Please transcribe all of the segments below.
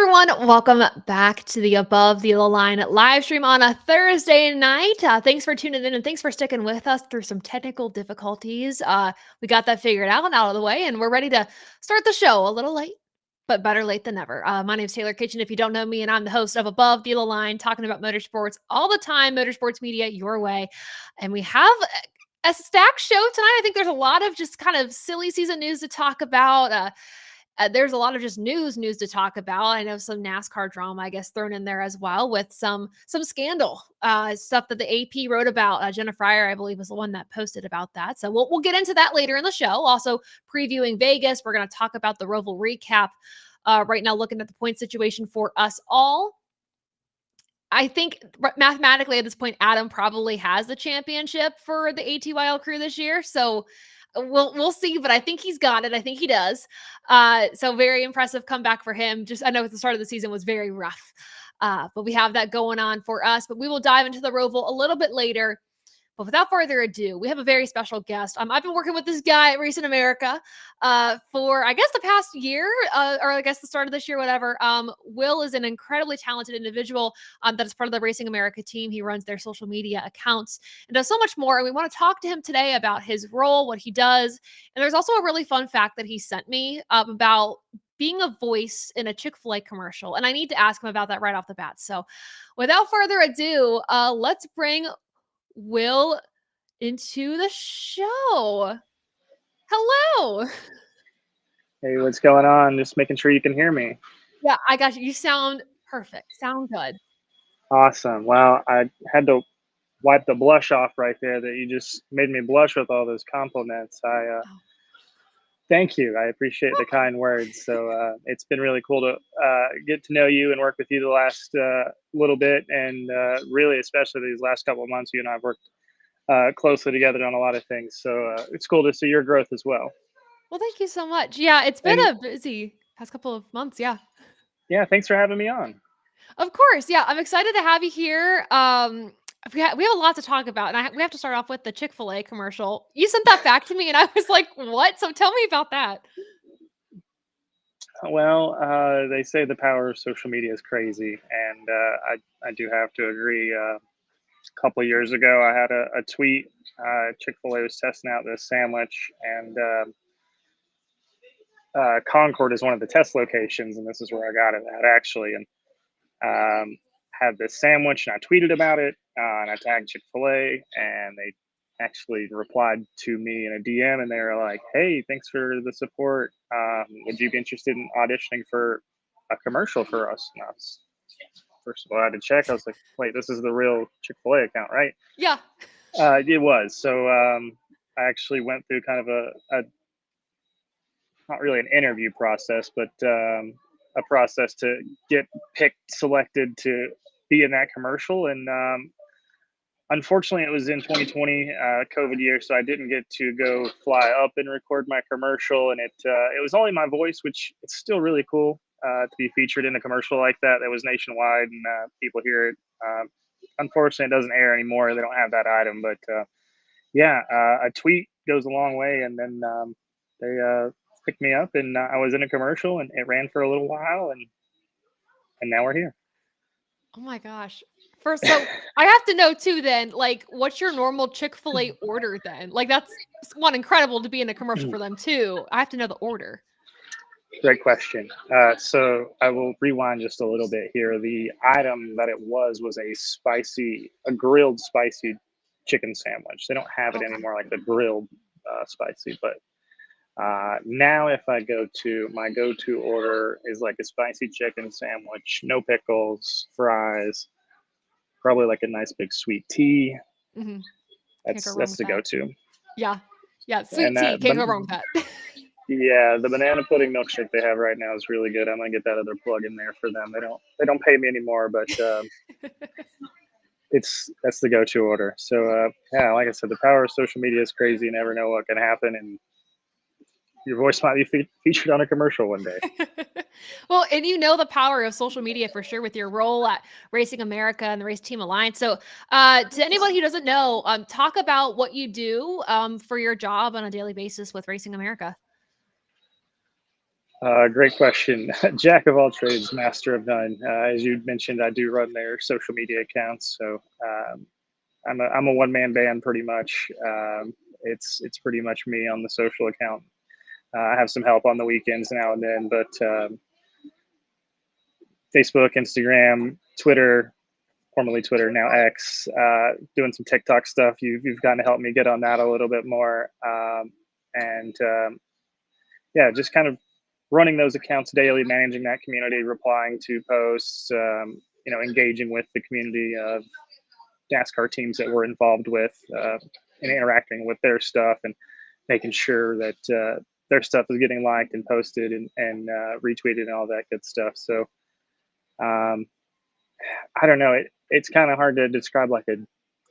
everyone, welcome back to the Above the Line live stream on a Thursday night. Thanks for tuning in and thanks for sticking with us through some technical difficulties. We got that figured out and out of the way, and we're ready to start the show. A little late, but better late than never. My name is Taylor Kitchen, if you don't know me, and I'm the host of Above the Line, talking about motorsports all the time, motorsports media your way. And we have a stacked show tonight. I think there's a lot of just kind of silly season news to talk about. There's a lot of just news to talk about. I know some NASCAR drama, I guess, thrown in there as well with some scandal stuff that the AP wrote about. Jenna Fryer, I believe, was the one that posted about that. So we'll get into that later in the show. Also previewing Vegas. We're going to talk about the Roval recap right now, looking at the point situation for us all. I think mathematically at this point, Adam probably has the championship for the ATYL crew this year. So we'll see, but I think he's got it. I think he does. So very impressive comeback for him. Just I know at the start of the season was very rough, but we have that going on for us. But we will dive into the Roval a little bit later. But without further ado, we have a very special guest. I've been working with this guy at Racing America for, I guess, the past year, or I guess the start of this year, whatever. Will is an incredibly talented individual that is part of the Racing America team. He runs their social media accounts and does so much more. And we want to talk to him today about his role, what he does. And there's also a really fun fact that he sent me about being a voice in a Chick-fil-A commercial. And I need to ask him about that right off the bat. So without further ado, let's bring Will into the show. Hello. Hey, what's going on? Just making sure you can hear me. Yeah, I got you. You sound perfect. Sound good. Awesome. Well, I had to wipe the blush off right there that you just made me blush with all those compliments. Thank you. I appreciate the kind words. So it's been really cool to get to know you and work with you the last little bit, and really, especially these last couple of months, you and I have worked closely together on a lot of things. So it's cool to see your growth as well. Well, thank you so much. Yeah, it's been And a busy past couple of months. Yeah. yeah, thanks for having me on. Of course. Yeah, I'm excited to have you here. We have a lot to talk about, and we have to start off with the Chick-fil-A commercial. You sent that fact to me, and I was like, "What?" So tell me about that. Well, they say the power of social media is crazy, and I do have to agree. A couple of years ago, I had a tweet. Chick-fil-A was testing out this sandwich, and Concord is one of the test locations, and this is where I got it at actually. And had this sandwich, and I tweeted about it, and I tagged Chick-fil-A, and they actually replied to me in a DM, and they were like, "Hey, thanks for the support. Would you be interested in auditioning for a commercial for us?" And I was, first of all, I had to check. I was like, "Wait, this is the real Chick-fil-A account, right?" Yeah. It was. So I actually went through kind of a not really an interview process, but a process to get picked, selected to be in that commercial. And unfortunately, it was in 2020, COVID year, so I didn't get to go fly up and record my commercial. And it was only my voice, which it's still really cool to be featured in a commercial like that. That was nationwide, and people hear it. Unfortunately, it doesn't air anymore. They don't have that item, but yeah, a tweet goes a long way. And then they picked me up, and I was in a commercial, and it ran for a little while, and now we're here. Oh my gosh. First, so I have to know too then, like, what's your normal Chick-fil-A order then? Like, that's one incredible to be in a commercial for them too. I have to know the order. Great question. So I will rewind just a little bit here. The item that it was a grilled spicy chicken sandwich. They don't have it Okay. anymore, like the grilled spicy, but now if I go to my go-to order is like a spicy chicken sandwich, no pickles, fries, probably like a nice big sweet tea. Mhm. Can't go wrong That's with the that. go-to. Yeah. Yeah, sweet And tea, can't go wrong with that. yeah, the banana pudding milkshake they have right now is really good. I'm gonna get that other plug in there for them. They don't pay me anymore, but that's the go-to order. So yeah, like I said, the power of social media is crazy. You never know what can happen, and your voice might be featured on a commercial one day. Well, and you know the power of social media for sure with your role at Racing America and the Race Team Alliance. So, to anyone who doesn't know, talk about what you do for your job on a daily basis with Racing America. Great question. Jack of all trades, master of none. As you mentioned, I do run their social media accounts, so I'm a one man band pretty much. It's pretty much me on the social account. I have some help on the weekends now and then, but Facebook, Instagram, Twitter, formerly Twitter, now X, doing some TikTok stuff. You've gotten to help me get on that a little bit more, and yeah, just kind of running those accounts daily, managing that community, replying to posts, engaging with the community of NASCAR teams that we're involved with, and interacting with their stuff and making sure that their stuff is getting liked and posted and retweeted and all that good stuff. So um, I don't know. It's kind of hard to describe like a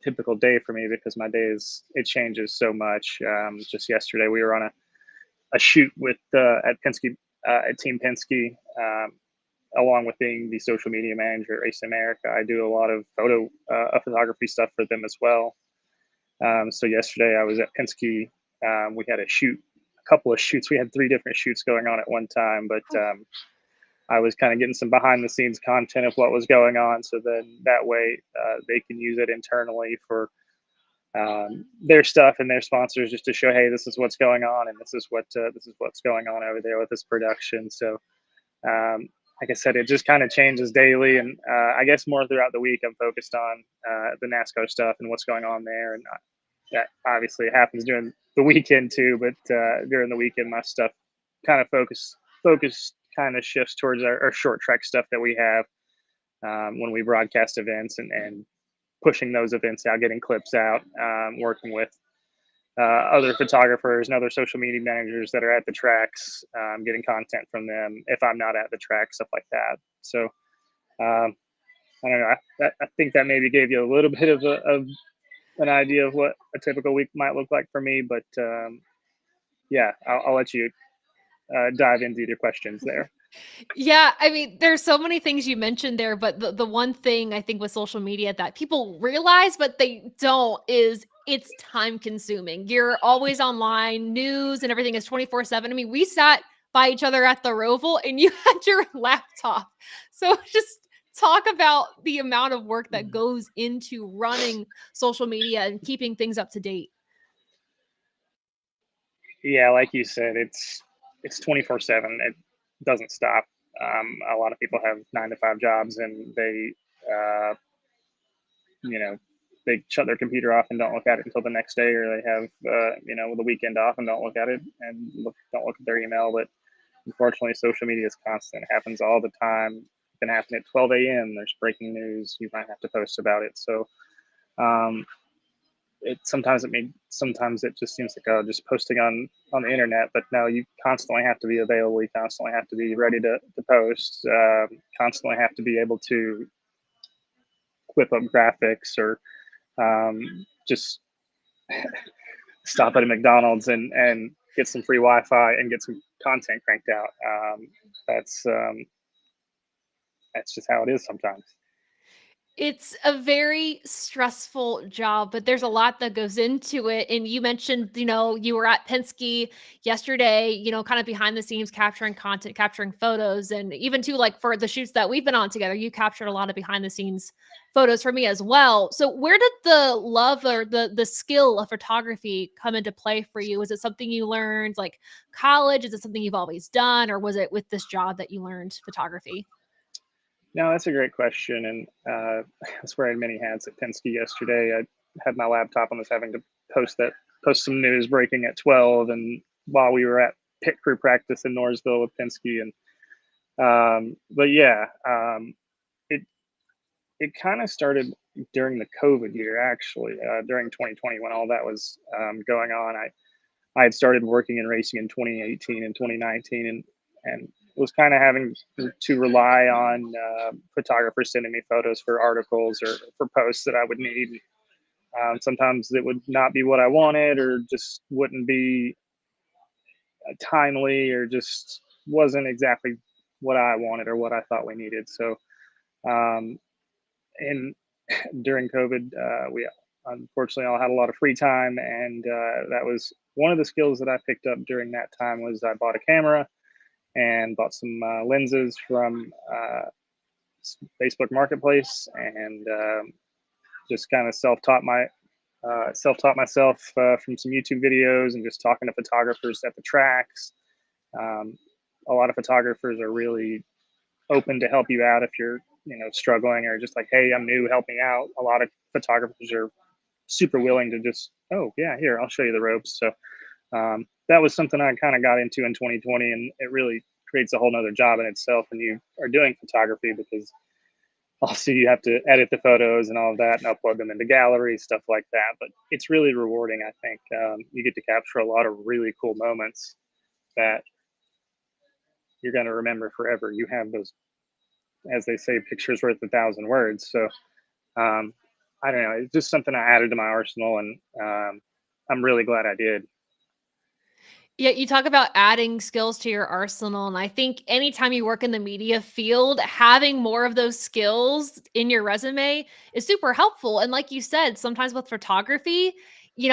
typical day for me because my days it changes so much. Just yesterday we were on a shoot with at Penske at Team Penske. Along with being the social media manager at Race America, I do a lot of photography stuff for them as well. So yesterday I was at Penske. We had a couple of shoots. We had three different shoots going on at one time, but I was kind of getting some behind the scenes content of what was going on. So then that way they can use it internally for their stuff and their sponsors, just to show, hey, this is what's going on, and this is what's going on over there with this production. So um, like I said, it just kind of changes daily, and I guess more throughout the week, I'm focused on the NASCAR stuff and what's going on there, and that obviously happens during the weekend too. But during the weekend, my stuff kind of focus kind of shifts towards our short track stuff that we have when we broadcast events and pushing those events out, getting clips out, working with other photographers and other social media managers that are at the tracks, getting content from them if I'm not at the track, stuff like that. So um, I don't know. I think that maybe gave you a little bit of an idea of what a typical week might look like for me. But yeah, I'll let you dive into your questions there. Yeah, I mean, there's so many things you mentioned there, but the one thing I think with social media that people realize, but they don't, is it's time consuming. You're always online, news and everything is 24/7. I mean, we sat by each other at the Roval and you had your laptop. So just talk about the amount of work that goes into running social media and keeping things up to date. Yeah, like you said, it's 24/7. It doesn't stop. A lot of people have 9 to 5 jobs, and uh, you know, they shut their computer off and don't look at it until the next day, or they have, the weekend off and don't look at it and don't look at their email. But unfortunately, social media is constant. It happens all the time. It can happen at 12 a.m. There's breaking news. You might have to post about it. So um, sometimes it just seems like, oh, just posting on the internet. But no, you constantly have to be available. You constantly have to be ready to post. Constantly have to be able to whip up graphics or just stop at a McDonald's and get some free Wi-Fi and get some content cranked out. That's um, that's just how it is sometimes. It's a very stressful job, but there's a lot that goes into it. And you mentioned, you were at Penske yesterday, kind of behind the scenes, capturing content, capturing photos. And even too, like for the shoots that we've been on together, you captured a lot of behind the scenes photos for me as well. So where did the love or the skill of photography come into play for you? Was it something you learned like college? Is it something you've always done? Or was it with this job that you learned photography? No, that's a great question, and I was wearing many hats at Penske yesterday. I had my laptop and was having to post some news breaking at 12, and while we were at pit crew practice in Noorsville with Penske, and but yeah, it it kind of started during the COVID year, actually, during 2020 when all that was going on. I had started working in racing in 2018 and 2019, and was kind of having to rely on photographers sending me photos for articles or for posts that I would need. Sometimes it would not be what I wanted, or just wouldn't be timely, or just wasn't exactly what I wanted or what I thought we needed. So, um, and during COVID, we unfortunately all had a lot of free time, and that was one of the skills that I picked up during that time. Was I bought a camera and bought some lenses from Facebook Marketplace, and just kind of self-taught myself from some YouTube videos and just talking to photographers at the tracks. Um, a lot of photographers are really open to help you out if you're, struggling, or just like, hey, I'm new, help me out. A lot of photographers are super willing to just, oh yeah, here, I'll show you the ropes. So that was something I kind of got into in 2020, and it really creates a whole nother job in itself when you are doing photography, because also you have to edit the photos and all of that and upload them into galleries, stuff like that. But it's really rewarding. I think you get to capture a lot of really cool moments that you're going to remember forever. You have those, as they say, pictures worth 1,000 words. So um, I don't know, it's just something I added to my arsenal, and I'm really glad I did. Yeah, you talk about adding skills to your arsenal, and I think anytime you work in the media field, having more of those skills in your resume is super helpful. And like you said, sometimes with photography,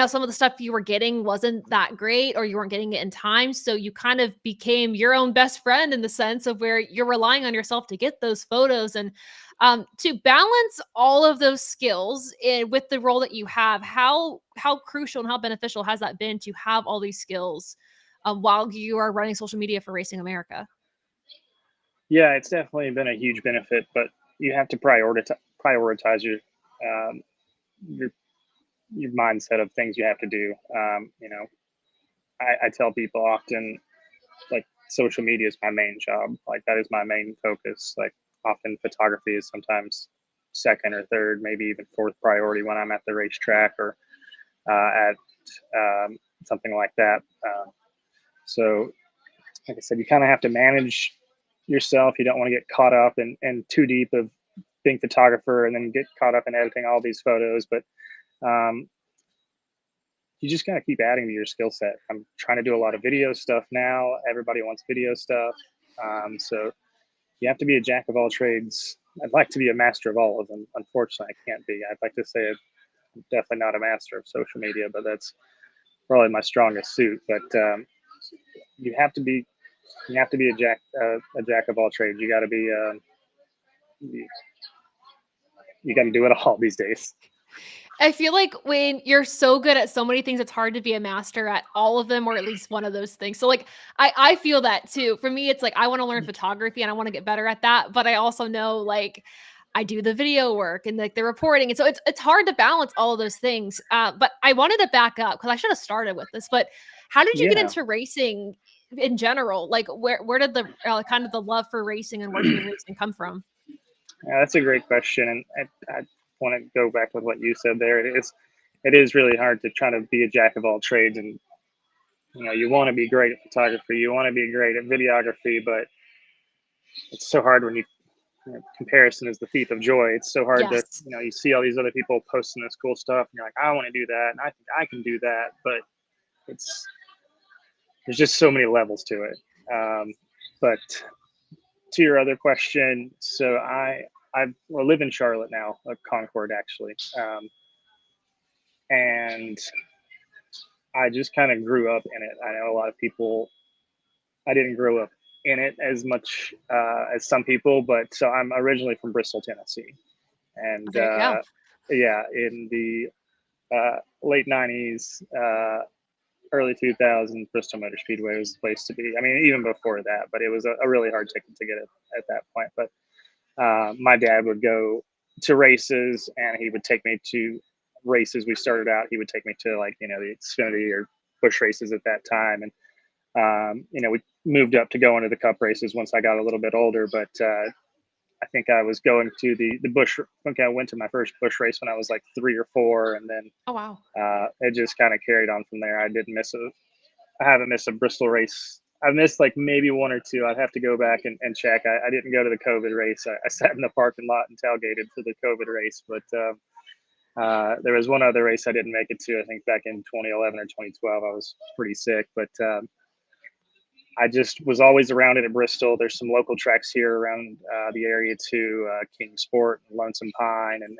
some of the stuff you were getting wasn't that great or you weren't getting it in time. So you kind of became your own best friend in the sense of where you're relying on yourself to get those photos. And to balance all of those skills with the role that you have, how crucial and how beneficial has that been to have all these skills while you are running social media for Racing America? Yeah, it's definitely been a huge benefit, but you have to prioritize um, your your mindset of things you have to do. I tell people often, like, social media is my main job. Like, that is my main focus. Like, often photography is sometimes second or third, maybe even fourth priority when I'm at the racetrack, or at something like that. So, like I said, you kind of have to manage yourself. You don't want to get caught up in too deep of being photographer and then get caught up in editing all these photos. But um, you just got to keep adding to your skill set. I'm trying to do a lot of video stuff now. Everybody wants video stuff. So you have to be a jack of all trades. I'd like to be a master of all of them. Unfortunately, I can't be. I'd like to say I'm definitely not a master of social media, but that's probably my strongest suit. But you have to be a jack of all trades. You got to be you got to do it all these days. I feel like when you're so good at so many things, it's hard to be a master at all of them or at least one of those things. So like I feel that too. For me, it's like I want to learn photography and I want to get better at that. But I also know like I do the video work and like the reporting. And so it's hard to balance all of those things. But I wanted to back up because I should have started with this. But how did you get Yeah. into racing in general? Like where did the kind of the love for racing and working in racing come from? Yeah, that's a great question, and I want to go back with what you said there. It is really hard to try to be a jack of all trades, and you want to be great at photography, you want to be great at videography, but it's so hard when comparison is the thief of joy. It's so hard to Yes. you see all these other people posting this cool stuff, and you're like, I want to do that, and I think I can do that, but it's there's just so many levels to it. But to your other question, so I live in Charlotte now, Concord actually, and I just kind of grew up in it. I know a lot of people. I didn't grow up in it as much as some people, but so I'm originally from Bristol, Tennessee, and There you go. yeah, in the late '90s, early 2000s, Bristol Motor Speedway was the place to be. I mean, even before that, but it was a really hard ticket to get it at that point. But my dad would go to races, and he would take me to races. We started out, he would take me to, like, the Xfinity or Bush races at that time. And, we moved up to go into the Cup races once I got a little bit older. But I think I was going to the Bush. Okay, I went to my first Bush race when I was like 3 or 4. And then Oh wow. it just kind of carried on from there. I haven't missed a Bristol race. I've missed like maybe one or two. I'd have to go back and check. I didn't go to the COVID race. I sat in the parking lot and tailgated for the COVID race. But there was one other race I didn't make it to. I think back in 2011 or 2012. I was pretty sick. But I just was always around it at Bristol. There's some local tracks here around the area too, Kingsport and Lonesome Pine. And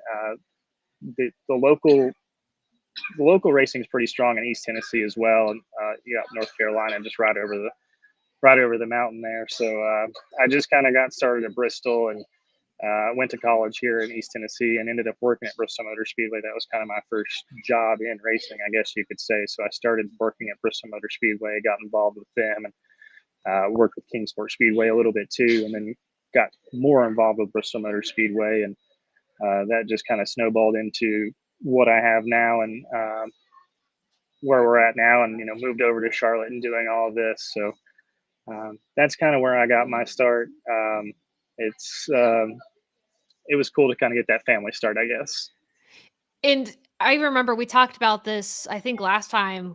the local racing is pretty strong in East Tennessee as well. And you got North Carolina just right over right over the mountain there. So I just kind of got started at Bristol and went to college here in East Tennessee and ended up working at Bristol Motor Speedway. That was kind of my first job in racing, I guess you could say. So I started working at Bristol Motor Speedway, got involved with them, and worked with Kingsport Speedway a little bit too, and then got more involved with Bristol Motor Speedway, and that just kind of snowballed into what I have now and where we're at now, and moved over to Charlotte and doing all of this. So that's kind of where I got my start. It's it was cool to kind of get that family start, I guess. And I remember we talked about this, I think last time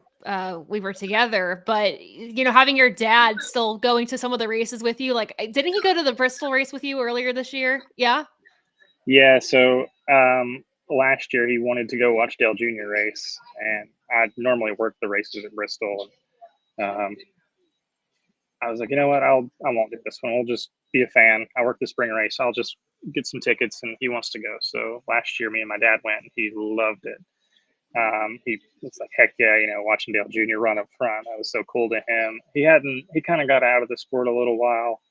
we were together, but having your dad still going to some of the races with you, like, didn't he go to the Bristol race with you earlier this year? Yeah. Yeah. So last year he wanted to go watch Dale Jr. race, and I normally work the races at Bristol. Um, I was like, you know what, I won't do this one. I'll just be a fan. I work the spring race. I'll just get some tickets, and he wants to go. So last year, me and my dad went, and he loved it. He was like, heck yeah, watching Dale Jr. run up front. That was so cool to him. He kind of got out of the sport a little while,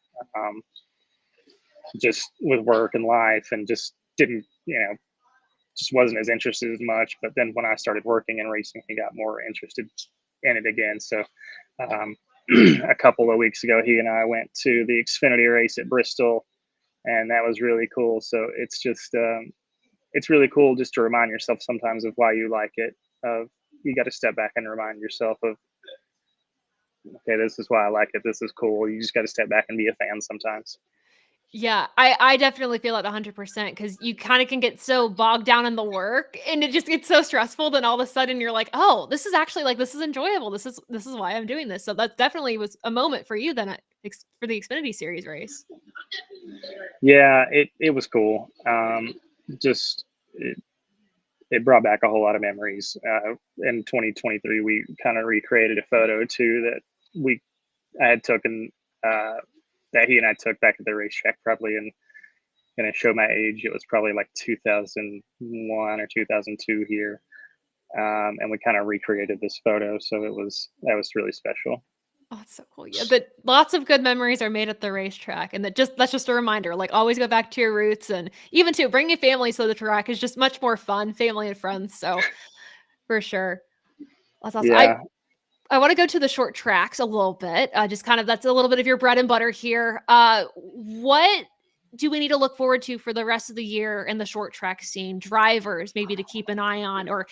just with work and life, and just didn't, just wasn't as interested as much. But then when I started working and racing, he got more interested in it again. So um, a couple of weeks ago, he and I went to the Xfinity race at Bristol, and that was really cool. So it's really cool just to remind yourself sometimes of why you like it. Of You got to step back and remind yourself of, okay, this is why I like it. This is cool. You just got to step back and be a fan sometimes. Yeah, I definitely feel that 100% because you kind of can get so bogged down in the work and it just gets so stressful. Then all of a sudden you're like, oh, this is actually like, this is enjoyable. This is why I'm doing this. So that definitely was a moment for you then for the Xfinity Series race. Yeah, it was cool. Just it brought back a whole lot of memories. In 2023, we kind of recreated a photo too that we I had taken that he and I took back at the racetrack, probably in going to show my age. It was probably like 2001 or 2002 here, and we kind of recreated this photo. So that was really special. Oh, it's so cool. Yeah, but lots of good memories are made at the racetrack, and that's just a reminder. Like, always go back to your roots, and even too bringing families to the track is just much more fun, family and friends. So for sure, that's awesome. I Yeah, I want to go to the short tracks a little bit. Just kind of that's a little bit of your bread and butter here. What do we need to look forward to for the rest of the year in the short track scene? Drivers maybe to keep an eye on, or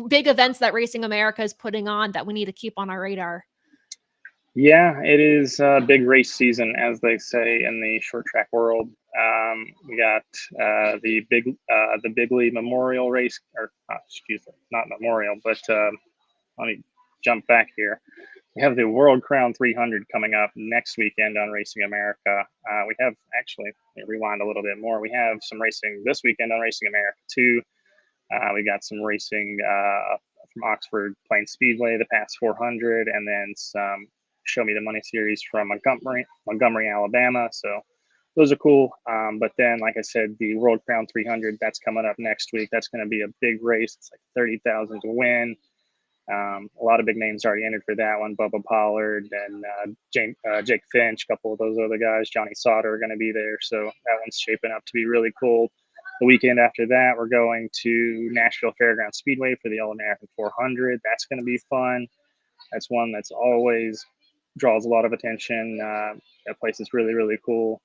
big events that Racing America is putting on that we need to keep on our radar. yeah, it is a big race season, as they say in the short track world. We got the Bigley Memorial Race, or excuse me, not Memorial, but let me jump back here. We have the World Crown 300 coming up next weekend on Racing America. We have actually, rewind a little bit more. We have some racing this weekend on Racing America too. We got some racing from Oxford Plains Speedway, the past 400, and then some Show Me the Money series from Montgomery, Alabama. So those are cool. But then, like I said, the World Crown 300, that's coming up next week. That's going to be a big race. It's like 30,000 to win. A lot of big names already entered for that one. Bubba Pollard and Jake Finch, a couple of those other guys. Johnny Sauter are going to be there. So that one's shaping up to be really cool. The weekend after that, we're going to Nashville Fairgrounds Speedway for the All American 400. That's going to be fun. That's one that's always draws a lot of attention. That place is really, really cool.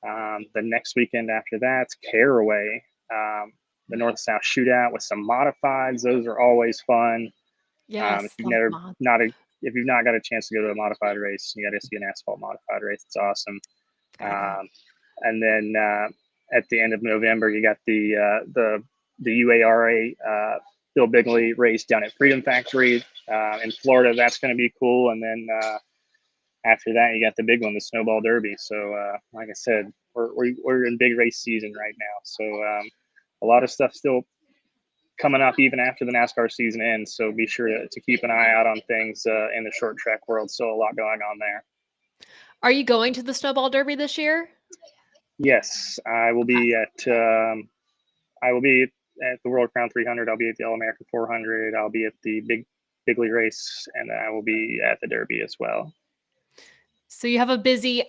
The next weekend after that's Caraway, the North South Shootout with some modifieds. Those are always fun. Yes, If you've love never mods. not a, if you've not got a chance to go to a modified race, you got to see an asphalt modified race. It's awesome. Gotta go. And then at the end of November, you got the UARA Bill Bigley race down at Freedom Factory in Florida. That's going to be cool. And then after that, you got the big one, the Snowball Derby. So like I said, we're in big race season right now. So a lot of stuff still coming up even after the NASCAR season ends. So be sure to keep an eye out on things in the short track world. Still a lot going on there. Are you going to the Snowball Derby this year? Yes, I will Okay. be at the World Crown 300. I'll be at the All American 400. I'll be at the Bigley race, and I will be at the Derby as well. So you have a busy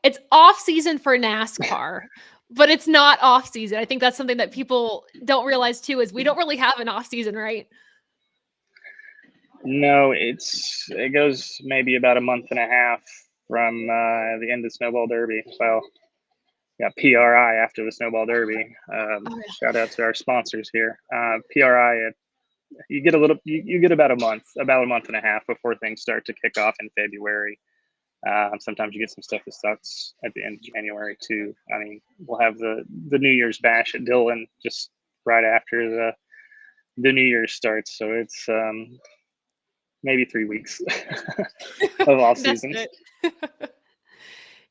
it's off season for NASCAR, but it's not off season. I think that's something that people don't realize too is we don't really have an off season, right? No, it goes maybe about a month and a half from the end of Snowball Derby. Well, yeah, PRI after the Snowball Derby. Oh yeah. Shout out to our sponsors here. PRI, you get a little, you get about a month and a half before things start to kick off in February. Sometimes you get some stuff that starts at the end of January too. I mean, we'll have the New Year's bash at Dillon just right after the New Year's starts. So it's maybe 3 weeks of off That's season. it.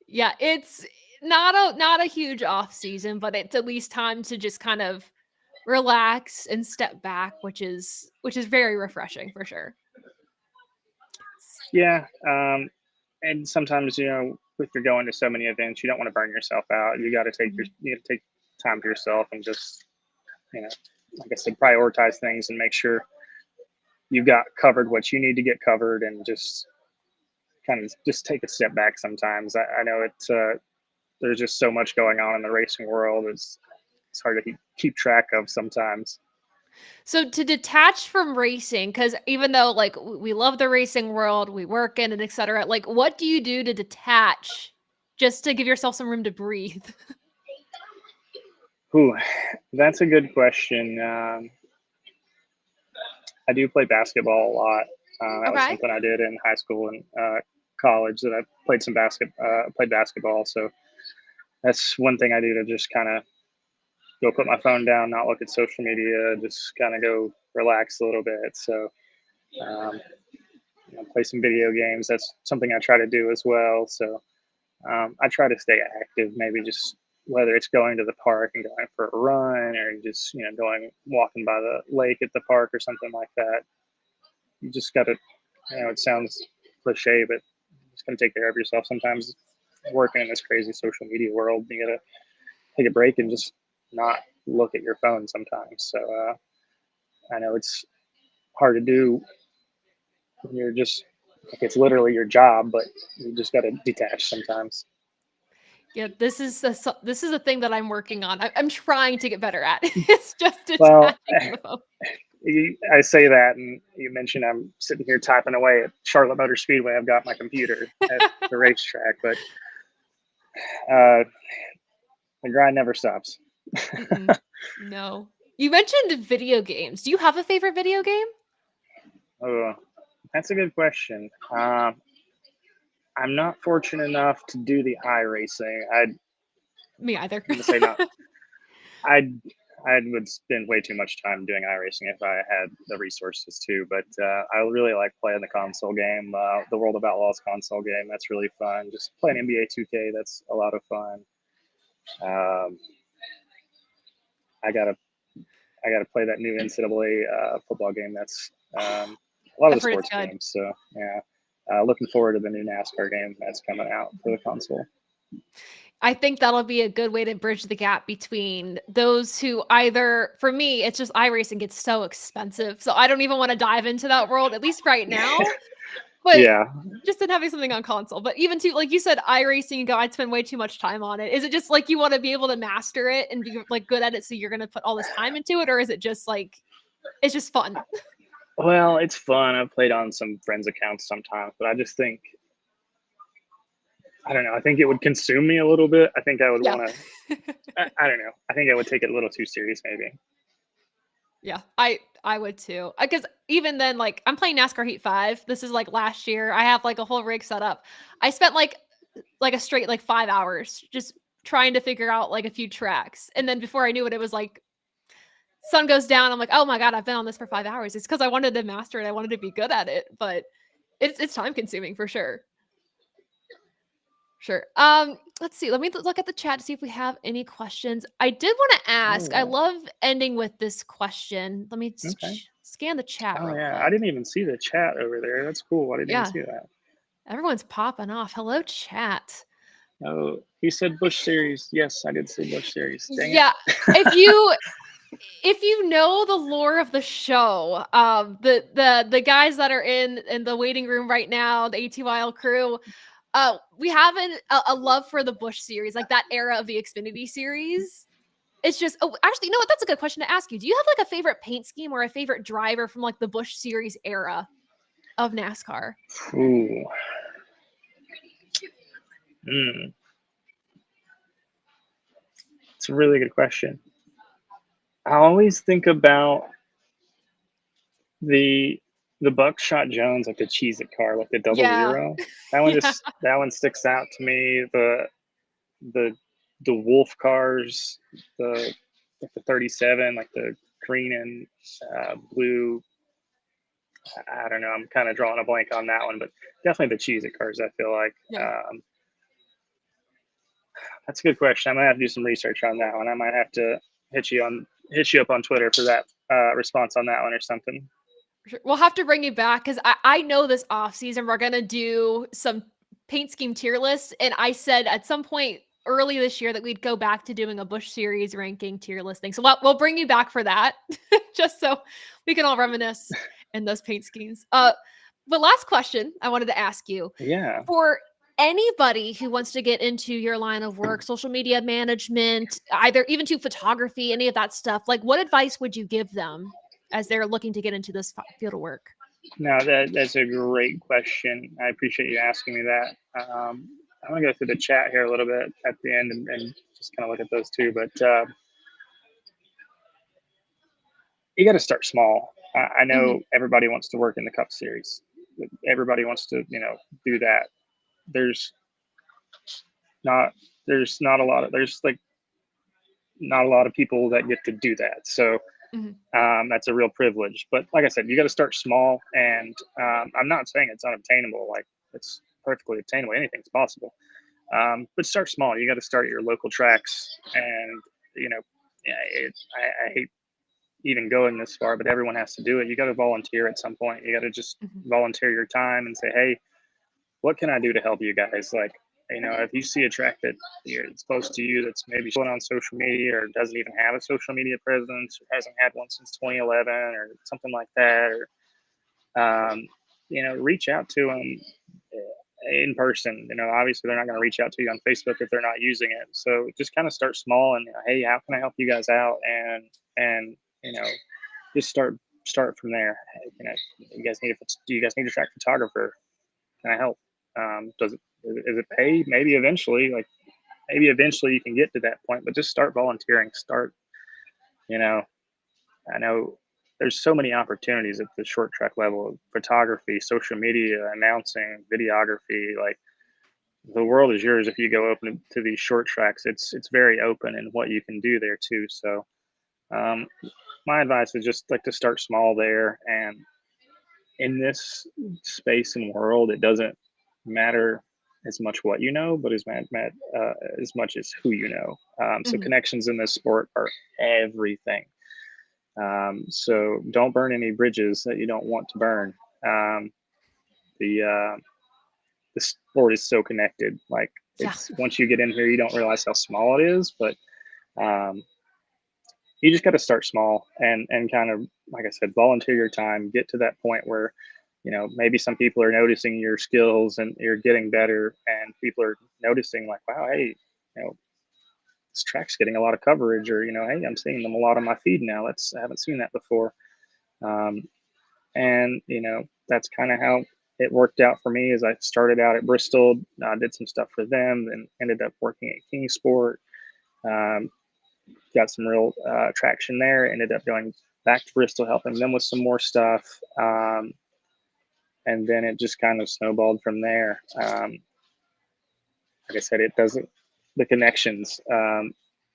Yeah, it's not a huge off season, but it's at least time to just kind of relax and step back, which is very refreshing for sure. Yeah, and sometimes if you're going to so many events, you don't want to burn yourself out. Mhm. You got to take time for yourself and just you know, like I said, prioritize things and make sure you've got covered what you need to get covered, and just kind of just take a step back. Sometimes I know it's there's just so much going on in the racing world. It's hard to keep track of sometimes. So to detach from racing, because even though like we love the racing world, we work in it, etc. Like, what do you do to detach, just to give yourself some room to breathe? Ooh, that's a good question. I do play basketball a lot. That was Okay. something I did in high school and college. That I played basketball. So that's one thing I do to just kind of go put my phone down, not look at social media, just kind of go relax a little bit. So um, play some video games. That's something I try to do as well. So I try to stay active. Maybe just whether it's going to the park and going for a run, or just going walking by the lake at the park or something like that. You just got to, it sounds cliche, but just got to take care of yourself. Sometimes working in this crazy social media world, you got to take a break and just not look at your phone sometimes. So I know it's hard to do when you're just like it's literally your job, but you just got to detach sometimes. Yeah, this is a thing that I'm working on. I'm trying to get better at. It's just Well, detaching from the phone. I say that, and you mentioned I'm sitting here typing away at Charlotte Motor Speedway. I've got my computer at the racetrack, but uh, the grind never stops. Mm-mm. No. You mentioned video games. Do you have a favorite video game? Oh, that's a good question. I'm not fortunate enough to do the iRacing. Me either. I'm gonna say not. I I would spend way too much time doing iRacing if I had the resources to. But I really like playing the console game, the World of Outlaws console game. That's really fun. Just playing NBA 2K. That's a lot of fun. Um, I gotta I gotta play that new NCAA football game. That's a lot of the I've heard it's sports good. games. So yeah, looking forward to the new NASCAR game that's coming out for the console. I think that'll be a good way to bridge the gap between those who either for me, it's just iRacing gets so expensive. So I don't even want to dive into that world, at least right now. But Yeah. just in having something on console. But even too, like you said, iRacing, you go, I'd spend way too much time on it. Is it just like you want to be able to master it and be like good at it, so you're gonna put all this time into it, or is it just like it's just fun? Well, it's fun. I've played on some friends' accounts sometimes, but I just think I don't know. I think it would consume me a little bit. I think I would Yeah. want to. I don't know. I think I would take it a little too serious, maybe. Yeah, I would too. Because even then, like I'm playing NASCAR Heat 5. This is like last year. I have like a whole rig set up. I spent like a straight like 5 hours just trying to figure out like a few tracks. And then before I knew it, it was like sun goes down. I'm like, oh my God, I've been on this for 5 hours. It's because I wanted to master it. I wanted to be good at it. But it's time consuming for sure. Sure. Let's see. Let me look at the chat to see if we have any questions. I did want to ask. I Oh, love ending with this question. Let me okay. scan the chat Oh real yeah, I quick. didn't even see the chat over there. That's cool. I didn't even Yeah, see that. everyone's popping off. Hello, chat. Oh, he said Bush series. Yes, I did see Bush series. Dang it. Yeah, if you if you know the lore of the show, the guys that are in the waiting room right now, the ATYL crew, We have a love for the Busch series, like that era of the Xfinity series. It's just, oh, actually, you know what? That's a good question to ask you. Do you have like a favorite paint scheme or a favorite driver from like the Busch series era of NASCAR? Ooh. Mm. It's a really good question. I always think about the Buckshot Jones, like the Cheez-It car, like the double Yeah. zero. That one Yeah. that one sticks out to me. The the Wolf cars, the like the 37, like the green and blue. I don't know. I'm kind of drawing a blank on that one, but definitely the Cheez-It cars. I feel like Yeah. that's a good question. I might have to do some research on that one. I might have to hit you up on Twitter for that response on that one or something. Sure. We'll have to bring you back because I know this off season we're gonna do some paint scheme tier lists, and I said at some point early this year that we'd go back to doing a Busch series ranking tier listing. So we'll bring you back for that, just so we can all reminisce in those paint schemes. The last question I wanted to ask you Yeah. for anybody who wants to get into your line of work, social media management, either even to photography, any of that stuff, like what advice would you give them as they're looking to get into this field of work? No, that's a great question. I appreciate you asking me that. I want to go through the chat here a little bit at the end and just kind of look at those two. But you got to start small. I Mhm. know everybody wants to work in the Cup Series. Everybody wants to, do that. There's not not a lot of there's like not a lot of people that get to do that. So Mhm. that's a real privilege. But like I said, you got to start small. And I'm not saying it's unobtainable. Like it's perfectly obtainable. Anything's possible. But start small. You got to start at your local tracks. And yeah, I hate even going this far, but everyone has to do it. You got to volunteer at some point. You got to just Mhm. volunteer your time and say, hey, what can I do to help you guys? Like, if you see a track that it's close to you that's maybe showing on social media or doesn't even have a social media presence or hasn't had one since 2011 or something like that, or reach out to them in person. Obviously they're not going to reach out to you on Facebook if they're not using it. So just kind of start small and hey, how can I help you guys out? And just start from there. Hey, do you guys need a track photographer? Can I help? Does it is it pay? Maybe eventually, you can get to that point, but just start volunteering. You know, I know there's so many opportunities at the short track level: photography, social media, announcing, videography. Like the world is yours if you go open to these short tracks. It's very open in what you can do there too. So um, my advice is just like to start small there. And in this space and world, it doesn't matter as much what you know, but as much as who you know. So Mhm. connections in this sport are everything. So don't burn any bridges that you don't want to burn. Um, the the sport is so connected. Like Yeah. it's once you get in here, you don't realize how small it is, but um, you just got to start small and kind of like I said, volunteer your time, get to that point where maybe some people are noticing your skills and you're getting better, and people are noticing like, wow, hey, this track's getting a lot of coverage, or hey, I'm seeing them a lot on my feed now. I haven't seen that before. um, and that's kind of how it worked out for me. As I started out at Bristol, did some stuff for them, and ended up working at Kingsport. um, got some real traction there. Ended up going back to Bristol, helping them with some more stuff. And then it just kind of snowballed from there. Like I said, it doesn't, the connections.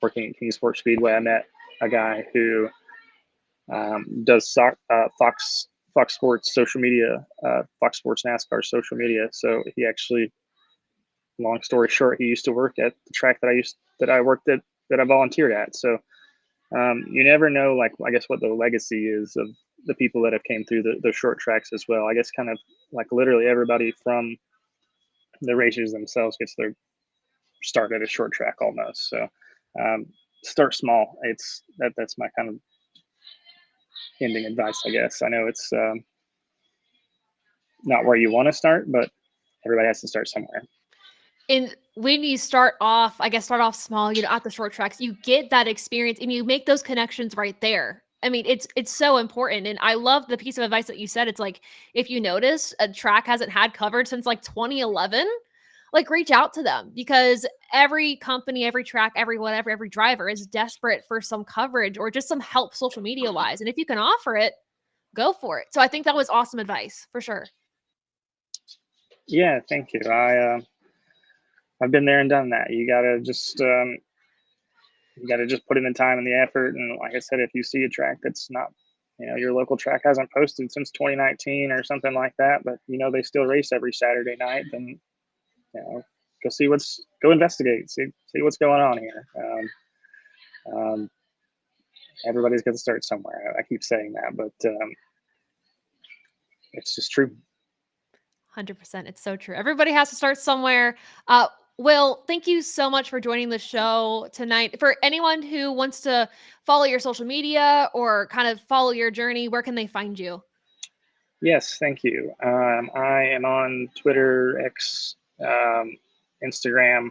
Working at Kingsport Speedway, I met a guy who does Fox Sports social media, Fox Sports NASCAR social media. So he actually, long story short, he used to work at the track that I worked at, that I volunteered at. So you never know, like, I guess what the legacy is of the people that have came through the short tracks as well. I guess kind of like literally everybody from the racers themselves gets their start at a short track almost. So um, start small. That's my kind of ending advice, I guess. I know it's not where you want to start, but everybody has to start somewhere. And when you start off small, at the short tracks, you get that experience and you make those connections right there. I mean, it's so important. And I love the piece of advice that you said. It's like, if you notice a track hasn't had coverage since like 2011, like reach out to them, because every company, every track, every whatever, every driver is desperate for some coverage or just some help social media wise. And if you can offer it, go for it. So I think that was awesome advice for sure. Yeah, thank you. I've been there and done that. You gotta just put in the time and the effort. And like I said, if you see a track that's not, your local track hasn't posted since 2019 or something like that, but they still race every Saturday night, then go investigate, see what's going on here. Everybody's got to start somewhere. I keep saying that, but it's just true. 100%. It's so true. Everybody has to start somewhere. Will, thank you so much for joining the show tonight. For anyone who wants to follow your social media or kind of follow your journey, where can they find you? Yes, thank you. I am on Twitter, X, Instagram.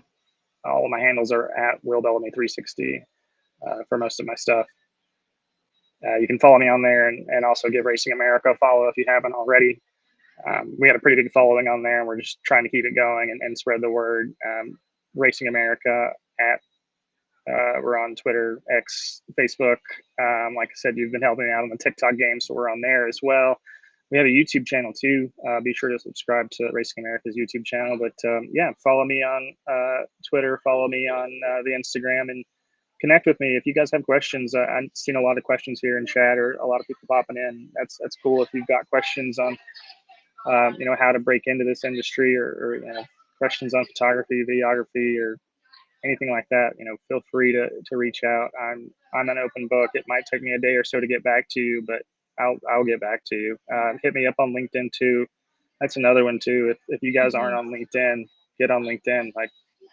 All of my handles are at Will Bellamy 360 for most of my stuff. You can follow me on there and also give Racing America a follow if you haven't already. We had a pretty big following on there, and we're just trying to keep it going and spread the word. Racing America we're on Twitter, X, Facebook. Like I said, you've been helping me out on the TikTok game, so we're on there as well. We have a YouTube channel too. Be sure to subscribe to Racing America's YouTube channel. But yeah, follow me on Twitter, follow me on the Instagram, and connect with me if you guys have questions. I've seen a lot of questions here in chat, or a lot of people popping in. That's cool. If you've got questions on how to break into this industry, or questions on photography, videography, or anything like that, feel free to reach out. I'm an open book. It might take me a day or so to get back to you, but I'll get back to you. Hit me up on LinkedIn too. That's another one too. If you guys aren't on LinkedIn, get on LinkedIn. Like,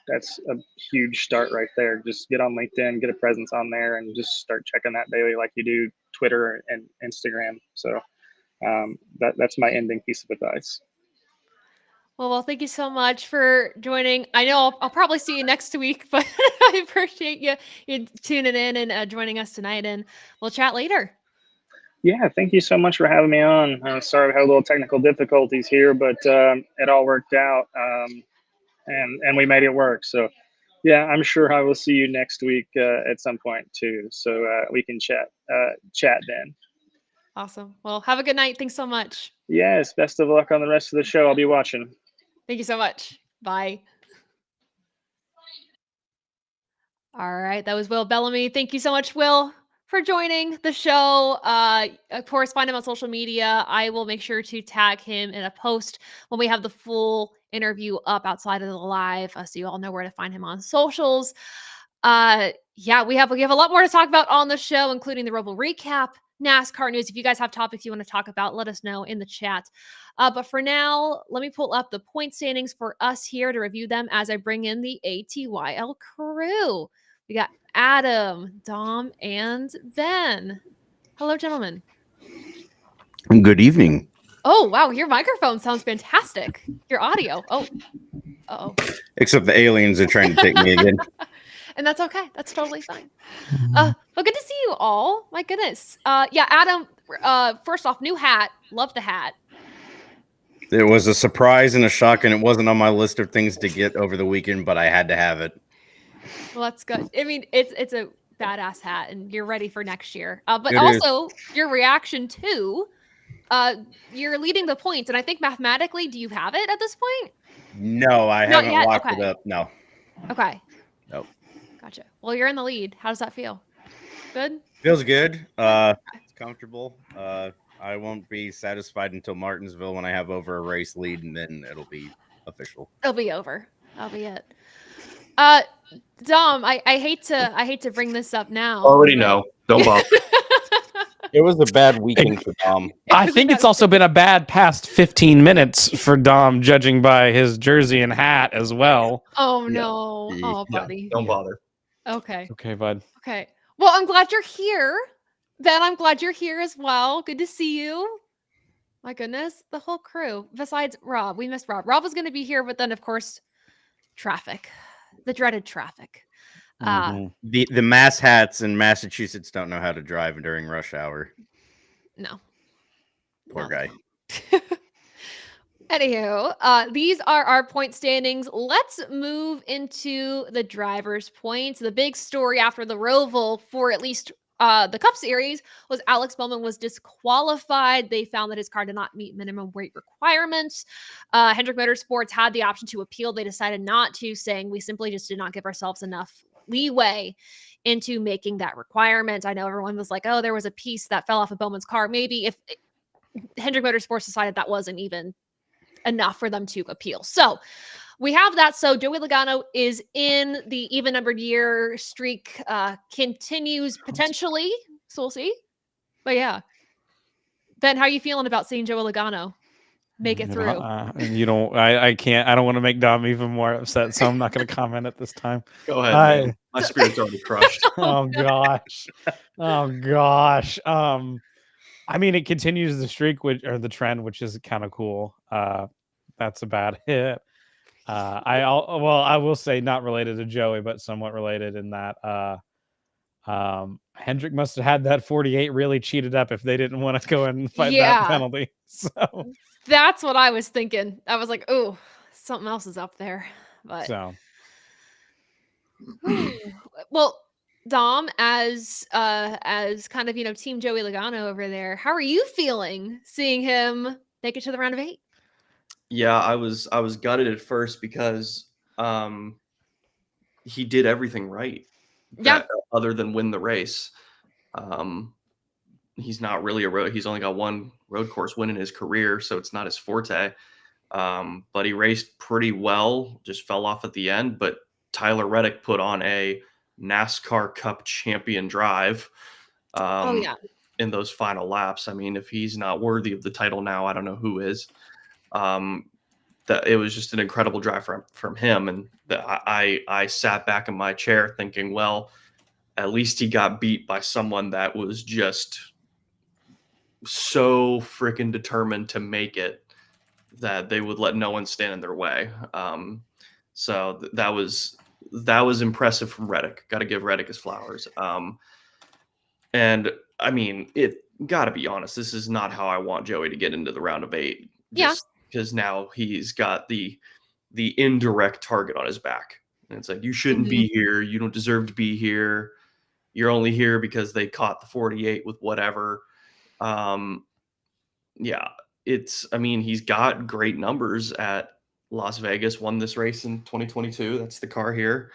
that's a huge start right there. Just get on LinkedIn, get a presence on there, and just start checking that daily like you do Twitter and Instagram. So that's my ending piece of advice. Well, thank you so much for joining. I know I'll probably see you next week, but I appreciate you tuning in and joining us tonight, and we'll chat later. Yeah, thank you so much for having me on. Sorry we had a little technical difficulties here, but it all worked out, and we made it work. So yeah, I'm sure I will see you next week at some point too, so we can chat then. Awesome. Well, have a good night. Thanks so much. Yes, best of luck on the rest of the show. I'll be watching. Thank you so much. Bye. All right, that was Will Bellamy. Thank you so much, Will, for joining the show. Of course, find him on social media. I will make sure to tag him in a post when we have the full interview up outside of the live, so you all know where to find him on socials. Yeah, we have a lot more to talk about on the show, including the Roval recap, NASCAR news. If you guys have topics you want to talk about, let us know in the chat. But for now, let me pull up the point standings for us here to review them as I bring in the ATYL crew. We got Adam, Dom, and Ben. Hello, gentlemen. Good evening. Oh, wow. Your microphone sounds fantastic. Your audio. Oh, uh-oh. Except the aliens are trying to take me again. And that's okay. That's totally fine. Well, good to see you all. My goodness. Yeah, Adam, first off, new hat. Love the hat. It was a surprise and a shock, and it wasn't on my list of things to get over the weekend, but I had to have it. Well, that's good. I mean, it's a badass hat, and you're ready for next year. But It also, your reaction to, you're leading the points, and I think mathematically, do you have it at this point? No, I Not haven't yet? locked Okay. it up. No. Okay. Nope. Gotcha. Well, you're in the lead. How does that feel? Good? Feels good. It's comfortable. I won't be satisfied until Martinsville when I have over a race lead, and then it'll be official. It'll be over. That'll be it. Dom, I hate to bring this up now. Already know. Don't bother. It was a bad weekend for Dom. I think it's also been a bad past 15 minutes for Dom, judging by his jersey and hat as well. Oh no. Yeah. Oh, buddy. Don't bother. Okay. Okay, bud. Okay. Well, I'm glad you're here. Ben, I'm glad you're here as well. Good to see you. My goodness, the whole crew. Besides Rob, we missed Rob. Rob was going to be here, but then of course traffic, the dreaded traffic. Mhm. The mass hats in Massachusetts don't know how to drive during rush hour. No. Poor No. guy. Anywho, these are our point standings. Let's move into the drivers' points. The big story after the Roval for at least the Cup Series was Alex Bowman was disqualified. They found that his car did not meet minimum weight requirements. Hendrick Motorsports had the option to appeal. They decided not to, saying we simply just did not give ourselves enough leeway into making that requirement. I know everyone was like, oh, there was a piece that fell off of Bowman's car. Maybe if Hendrick Motorsports decided that wasn't even enough for them to appeal. So we have that. So Joey Logano is in the even numbered year streak, continues potentially. So we'll see. But yeah. Ben, how are you feeling about seeing Joey Logano make it through? And you don't. I can't. I don't want to make Dom even more upset, so I'm not going to comment at this time. Go ahead, man. My spirit's already crushed. Oh gosh. Oh gosh. I mean, it continues the streak, or the trend, which is kind of cool. That's a bad hit. I will say not related to Joey, but somewhat related in that Hendrick must have had that 48 really cheated up if they didn't want to go and fight that penalty. So that's what I was thinking. I was like, oh, something else is up there. But well, Dom, as kind of, Team Joey Logano over there, how are you feeling seeing him make it to the round of 8? Yeah, I was gutted at first because he did everything right. Other than win the race. He's not really he's only got one road course win in his career, so it's not his forte. But he raced pretty well, just fell off at the end. But Tyler Reddick put on a NASCAR Cup champion drive in those final laps. I mean, if he's not worthy of the title now, I don't know who is. That it was just an incredible drive from him. And I sat back in my chair thinking, well, at least he got beat by someone that was just so freaking determined to make it that they would let no one stand in their way. So that was impressive from Reddick. Got to give Reddick his flowers. And I mean, it got to be honest, this is not how I want Joey to get into the round of 8. Because now he's got the indirect target on his back. And it's like, you shouldn't be here. You don't deserve to be here. You're only here because they caught the 48 with whatever. He's got great numbers at Las Vegas, won this race in 2022. That's the car here.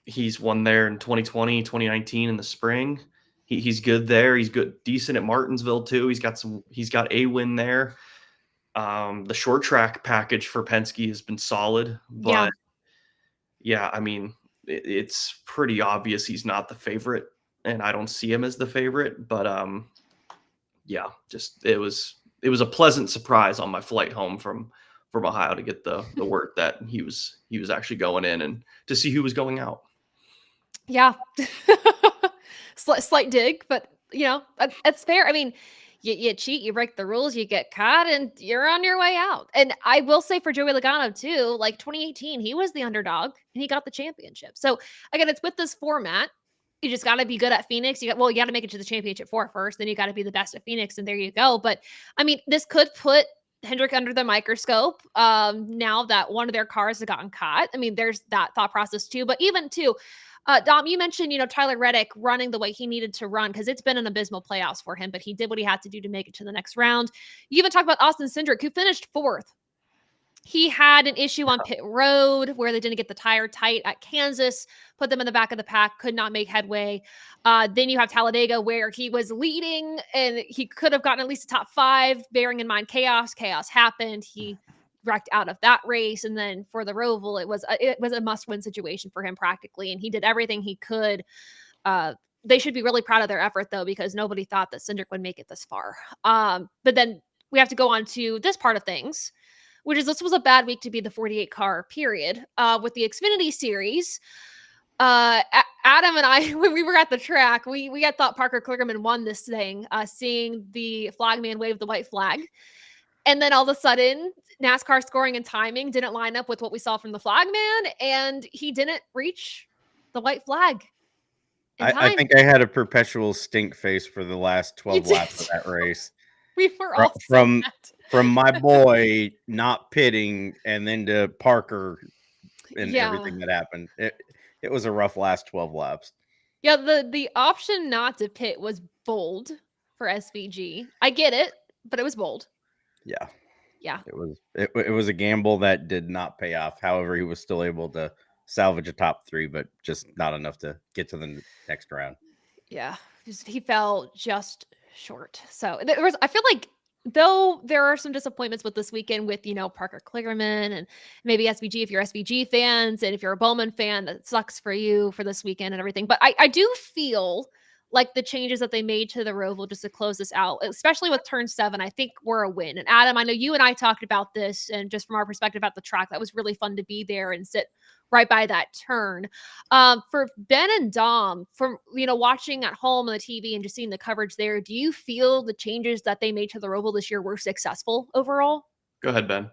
He's won there in 2020, 2019 in the spring. He's good there. He's decent at Martinsville too. He's got a win there. The short track package for Penske has been solid, but I mean, it's pretty obvious he's not the favorite, and I don't see him as the favorite. But it was a pleasant surprise on my flight home from Ohio to get the word that he was actually going in and to see who was going out. Yeah. Slight dig, but that's fair. I mean, you cheat, you break the rules, you get caught, and you're on your way out. And I will say for Joey Logano too, like 2018, he was the underdog and he got the championship. So again, it's with this format. You just got to be good at Phoenix. You got to make it to the championship first. Then you got to be the best at Phoenix, and there you go. But I mean, this could put Hendrick under the microscope now that one of their cars has gotten caught. I mean, there's that thought process too. But even too, Dom, you mentioned, Tyler Reddick running the way he needed to run because it's been an abysmal playoffs for him, but he did what he had to do to make it to the next round. You even talk about Austin Cindric, who finished 4th. He had an issue on pit road where they didn't get the tire tight at Kansas, put them in the back of the pack, could not make headway. Then you have Talladega where he was leading and he could have gotten at least a top 5, bearing in mind chaos. Chaos happened. He wrecked out of that race. And then for the Roval, it was a must-win situation for him practically. And he did everything he could. They should be really proud of their effort though, because nobody thought that Cindric would make it this far. But then we have to go on to this part of things, which is this was a bad week to be the 48 car period. With the Xfinity series, Adam and I, when we were at the track, we had thought Parker Kligerman won this thing, seeing the flagman wave the white flag. And then all of a sudden, NASCAR scoring and timing didn't line up with what we saw from the flagman, and he didn't reach the white flag in time. I think I had a perpetual stink face for the last 12 laps of did. that race. We were all saying that. From my boy not pitting and then to Parker and Yeah. everything that happened. It was a rough last 12 laps. Yeah, the option not to pit was bold for SVG. I get it, but it was bold. Yeah. Yeah. It was a gamble that did not pay off. However, he was still able to salvage a top 3, but just not enough to get to the next round. Yeah. He fell just short. So I feel like though there are some disappointments with this weekend with, Parker Kligerman and maybe SVG if you're SVG fans, and if you're a Bowman fan, that sucks for you for this weekend and everything. But I do feel like the changes that they made to the Roval just to close this out, especially with turn 7, I think were a win. And Adam, I know you and I talked about this, and just from our perspective at the track, that was really fun to be there and sit right by that turn. For Ben and Dom, from watching at home on the TV and just seeing the coverage there, do you feel the changes that they made to the Roval this year were successful overall? Go ahead, Ben.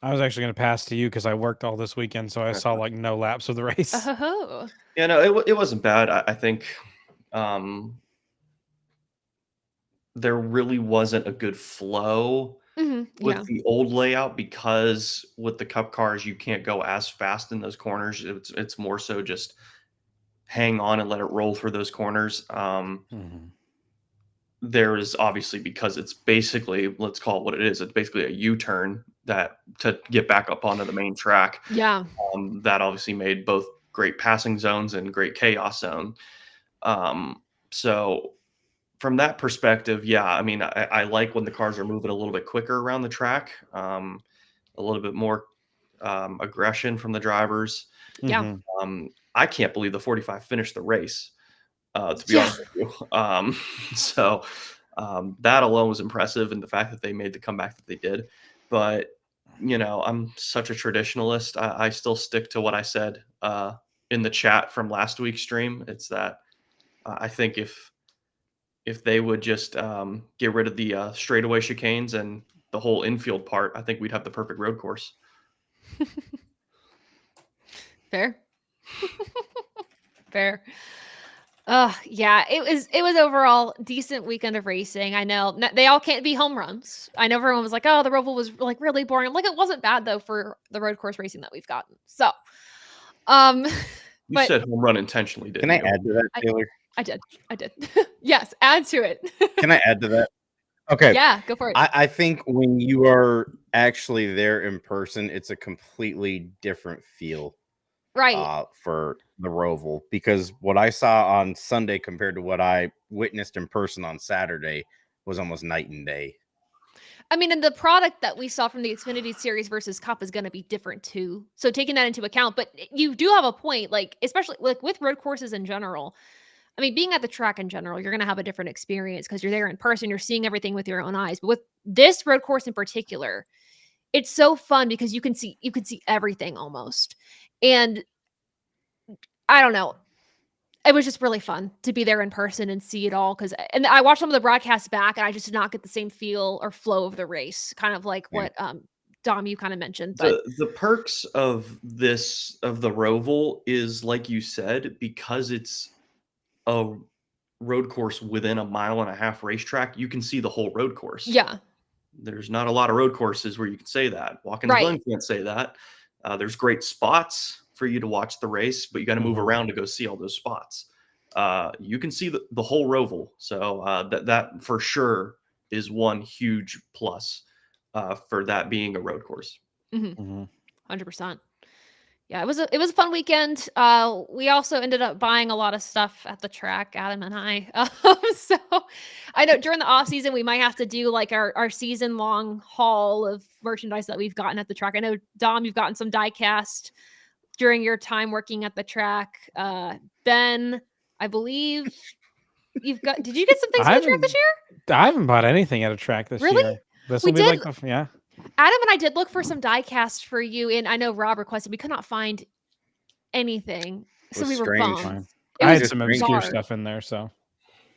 I was actually going to pass to you because I worked all this weekend, so I saw like no laps of the race. Oh. Yeah, no, it wasn't bad. I think there really wasn't a good flow with the old layout, because with the Cup cars, you can't go as fast in those corners. It's more so just hang on and let it roll through those corners. There is obviously, because it's basically, let's call it what it is. It's basically a U-turn to get back up onto the main track. Yeah. That obviously made both great passing zones and great chaos zone. So from that perspective, yeah, I mean, I like when the cars are moving a little bit quicker around the track, a little bit more aggression from the drivers. Yeah. I can't believe the 45 finished the race, to be honest with you. So that alone was impressive, and the fact that they made the comeback that they did. But, I'm such a traditionalist. I still stick to what I said in the chat from last week's stream. It's that I think if they would just get rid of the straightaway chicanes and the whole infield part, I think we'd have the perfect road course. Fair. Fair. Yeah, it was overall decent weekend of racing. I know they all can't be home runs. I know everyone was like, "Oh, the Roval was like really boring." I'm like, it wasn't bad though for the road course racing that we've gotten. So, you said home run intentionally, didn't Can you? I add to that, Taylor? I did. Yes, add to it. Can I add to that? Okay. Yeah, go for it. I think when you are actually there in person, it's a completely different feel. Right. For the Roval, because what I saw on Sunday compared to what I witnessed in person on Saturday was almost night and day. I mean, and the product that we saw from the Xfinity Series versus Cup is going to be different too. So taking that into account, but you do have a point, like especially like with road courses in general. I mean, being at the track in general, you're going to have a different experience because you're there in person, you're seeing everything with your own eyes. But with this road course in particular, it's so fun because you can see everything almost. And I don't know. It was just really fun to be there in person and see it all. And I watched some of the broadcasts back, and I just did not get the same feel or flow of the race, kind of like what Dom, you kind of mentioned. But The perks of the Roval is, like you said, because it's a road course within a 1.5 mile racetrack, you can see the whole road course. Yeah. There's not a lot of road courses where you can say that. Watkins Glen can't say that. There's great spots for you to watch the race, but you got to move around to go see all those spots. You can see the whole Roval. So that for sure is one huge plus for that being a road course. 100%. Yeah, it was a fun weekend. We also ended up buying a lot of stuff at the track, Adam and I. So I know during the off season we might have to do like our season long haul of merchandise that we've gotten at the track. I know Dom, you've gotten some die cast during your time working at the track. Ben, I believe did you get some things at the track this year? I haven't bought anything at a track this year. This will be like Adam and I did look for some die cast for you, and I know Rob requested. We could not find anything, so we were bummed. I had some obscure stuff in there, so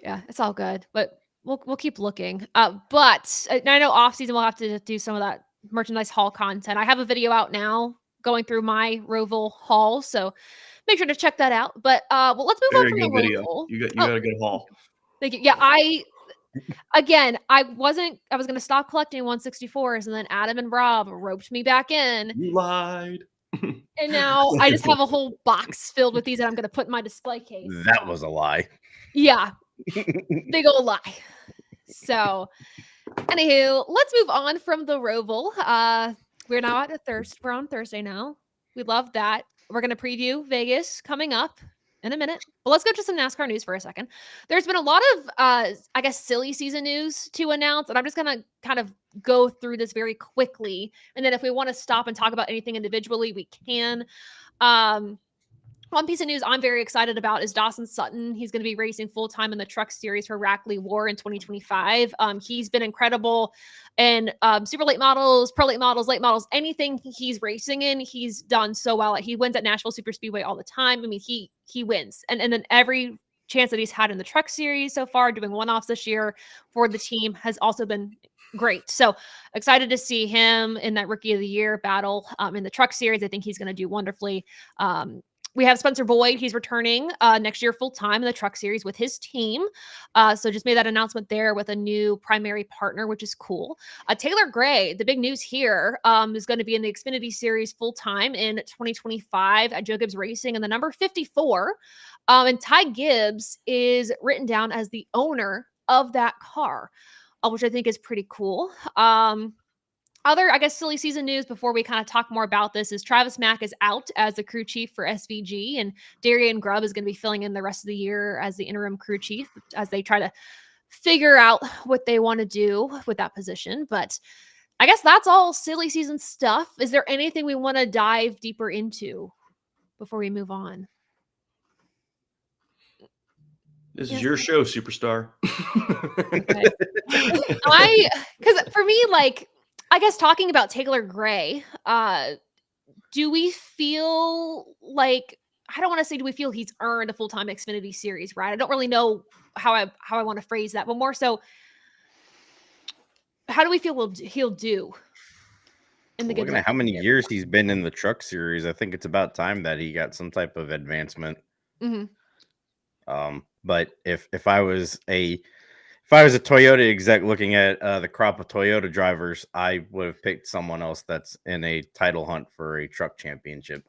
yeah, it's all good. But we'll keep looking. But I know off season we'll have to do some of that merchandise haul content. I have a video out now going through my Roval haul, so make sure to check that out. But well, let's move on Very from the good video. Roval. You got a good haul. Thank you. Yeah, I was going to stop collecting 164s, and then Adam and Rob roped me back in. You lied. And now I just have a whole box filled with these that I'm going to put in my display case. That was a lie. Yeah. Big old lie. So, anywho, let's move on from the Roval. We're now we're on Thursday now. We love that. We're going to preview Vegas coming up in a minute. But let's go to some NASCAR news for a second. There's been a lot of, I guess, silly season news to announce, and I'm just going to kind of go through this very quickly. And then if we want to stop and talk about anything individually, we can. One piece of news I'm very excited about is Dawson Sutton. He's going to be racing full-time in the Truck Series for Rackley War in 2025. He's been incredible in super late models, pro late models, late models, anything he's racing in, he's done so well. He wins at Nashville Super Speedway all the time. I mean, he wins. And then every chance that he's had in the Truck Series so far, doing one-offs this year for the team, has also been great. So excited to see him in that Rookie of the Year battle in the Truck Series. I think he's going to do wonderfully. We have Spencer Boyd. He's returning next year full-time in the Truck Series with his team. So just made that announcement there with a new primary partner, which is cool. Taylor Gray, the big news here, is going to be in the Xfinity Series full-time in 2025 at Joe Gibbs Racing in the number 54. And Ty Gibbs is written down as the owner of that car, which I think is pretty cool. Other, I guess, silly season news before we kind of talk more about this is Travis Mack is out as the crew chief for SVG, and Darian Grubb is going to be filling in the rest of the year as the interim crew chief as they try to figure out what they want to do with that position. But I guess that's all silly season stuff. Is there anything we want to dive deeper into before we move on? This is your show, superstar. Okay. Because for me, like, I guess talking about Taylor Gray, do we feel like, I don't want to say do we feel he's earned a full-time Xfinity Series, right? I don't really know how I want to phrase that, but more so, how do we feel he'll do in the good? Looking at how many years he's been in the Truck Series, I think it's about time that he got some type of advancement. Mm-hmm. But if I was a Toyota exec looking at the crop of Toyota drivers, I would have picked someone else that's in a title hunt for a truck championship.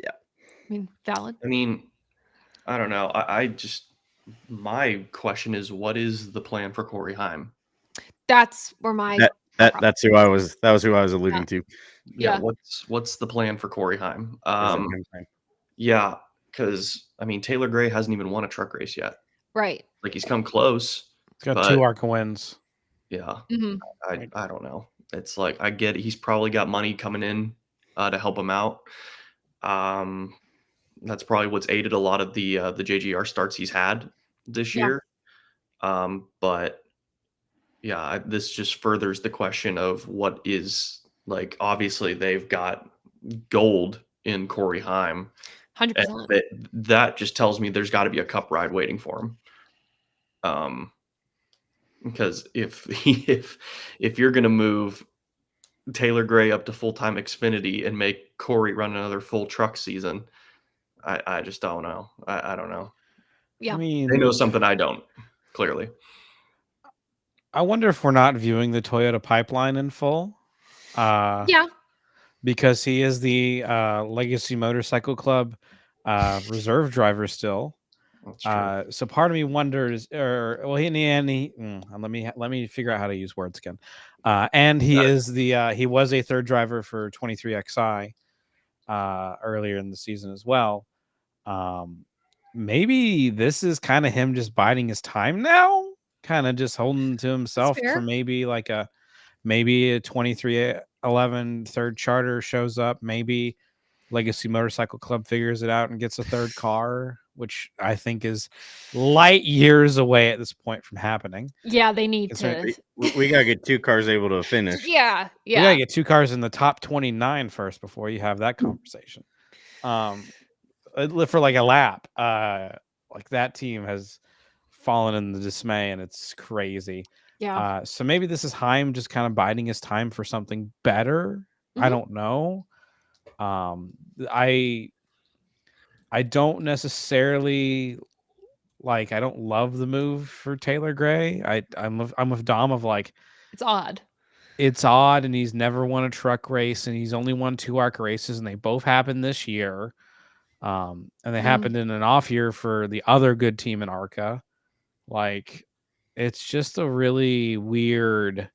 Yeah. I mean, valid. I mean, I don't know. I just, my question is, what is the plan for Corey Heim? That's where my that was who I was alluding to. Yeah. What's the plan for Corey Heim? Yeah, because I mean, Taylor Gray hasn't even won a truck race yet. Right. Like, he's come close. He's got 2 ARCA wins. Yeah. Mm-hmm. I don't know. It's like, I get it. He's probably got money coming in to help him out. That's probably what's aided a lot of the JGR starts he's had this year. But yeah, this just furthers the question of what is, like, obviously they've got gold in Corey Heim. 100%. That just tells me there's got to be a cup ride waiting for him. Because if you're going to move Taylor Gray up to full-time Xfinity and make Corey run another full truck season, I just don't know. I don't know. Yeah. I mean, They know something I don't, clearly. I wonder if we're not viewing the Toyota pipeline in full. Yeah. Because he is the Legacy Motorcycle Club reserve driver still. That's true. So part of me wonders, let me figure out how to use words again. And he he was a third driver for 23XI earlier in the season as well. Maybe this is kind of him just biding his time now, kind of just holding to himself for maybe a 2311 third charter shows up. Maybe Legacy Motorcycle Club figures it out and gets a third car, which I think is light years away at this point from happening. Yeah, they need to. We gotta get 2 cars able to finish. Yeah. We gotta get 2 cars in the top 29 first before you have that conversation. For like a lap, like that team has fallen in the dismay, and it's crazy. Yeah. So maybe this is Heim just kind of biding his time for something better. I Mhm. don't know. I don't necessarily like. I don't love the move for Taylor Gray. I'm with Dom of like. It's odd. It's odd, and he's never won a truck race, and he's only won 2 ARCA races, and they both happened this year. And they happened in an off year for the other good team in ARCA. Like, it's just a really weird.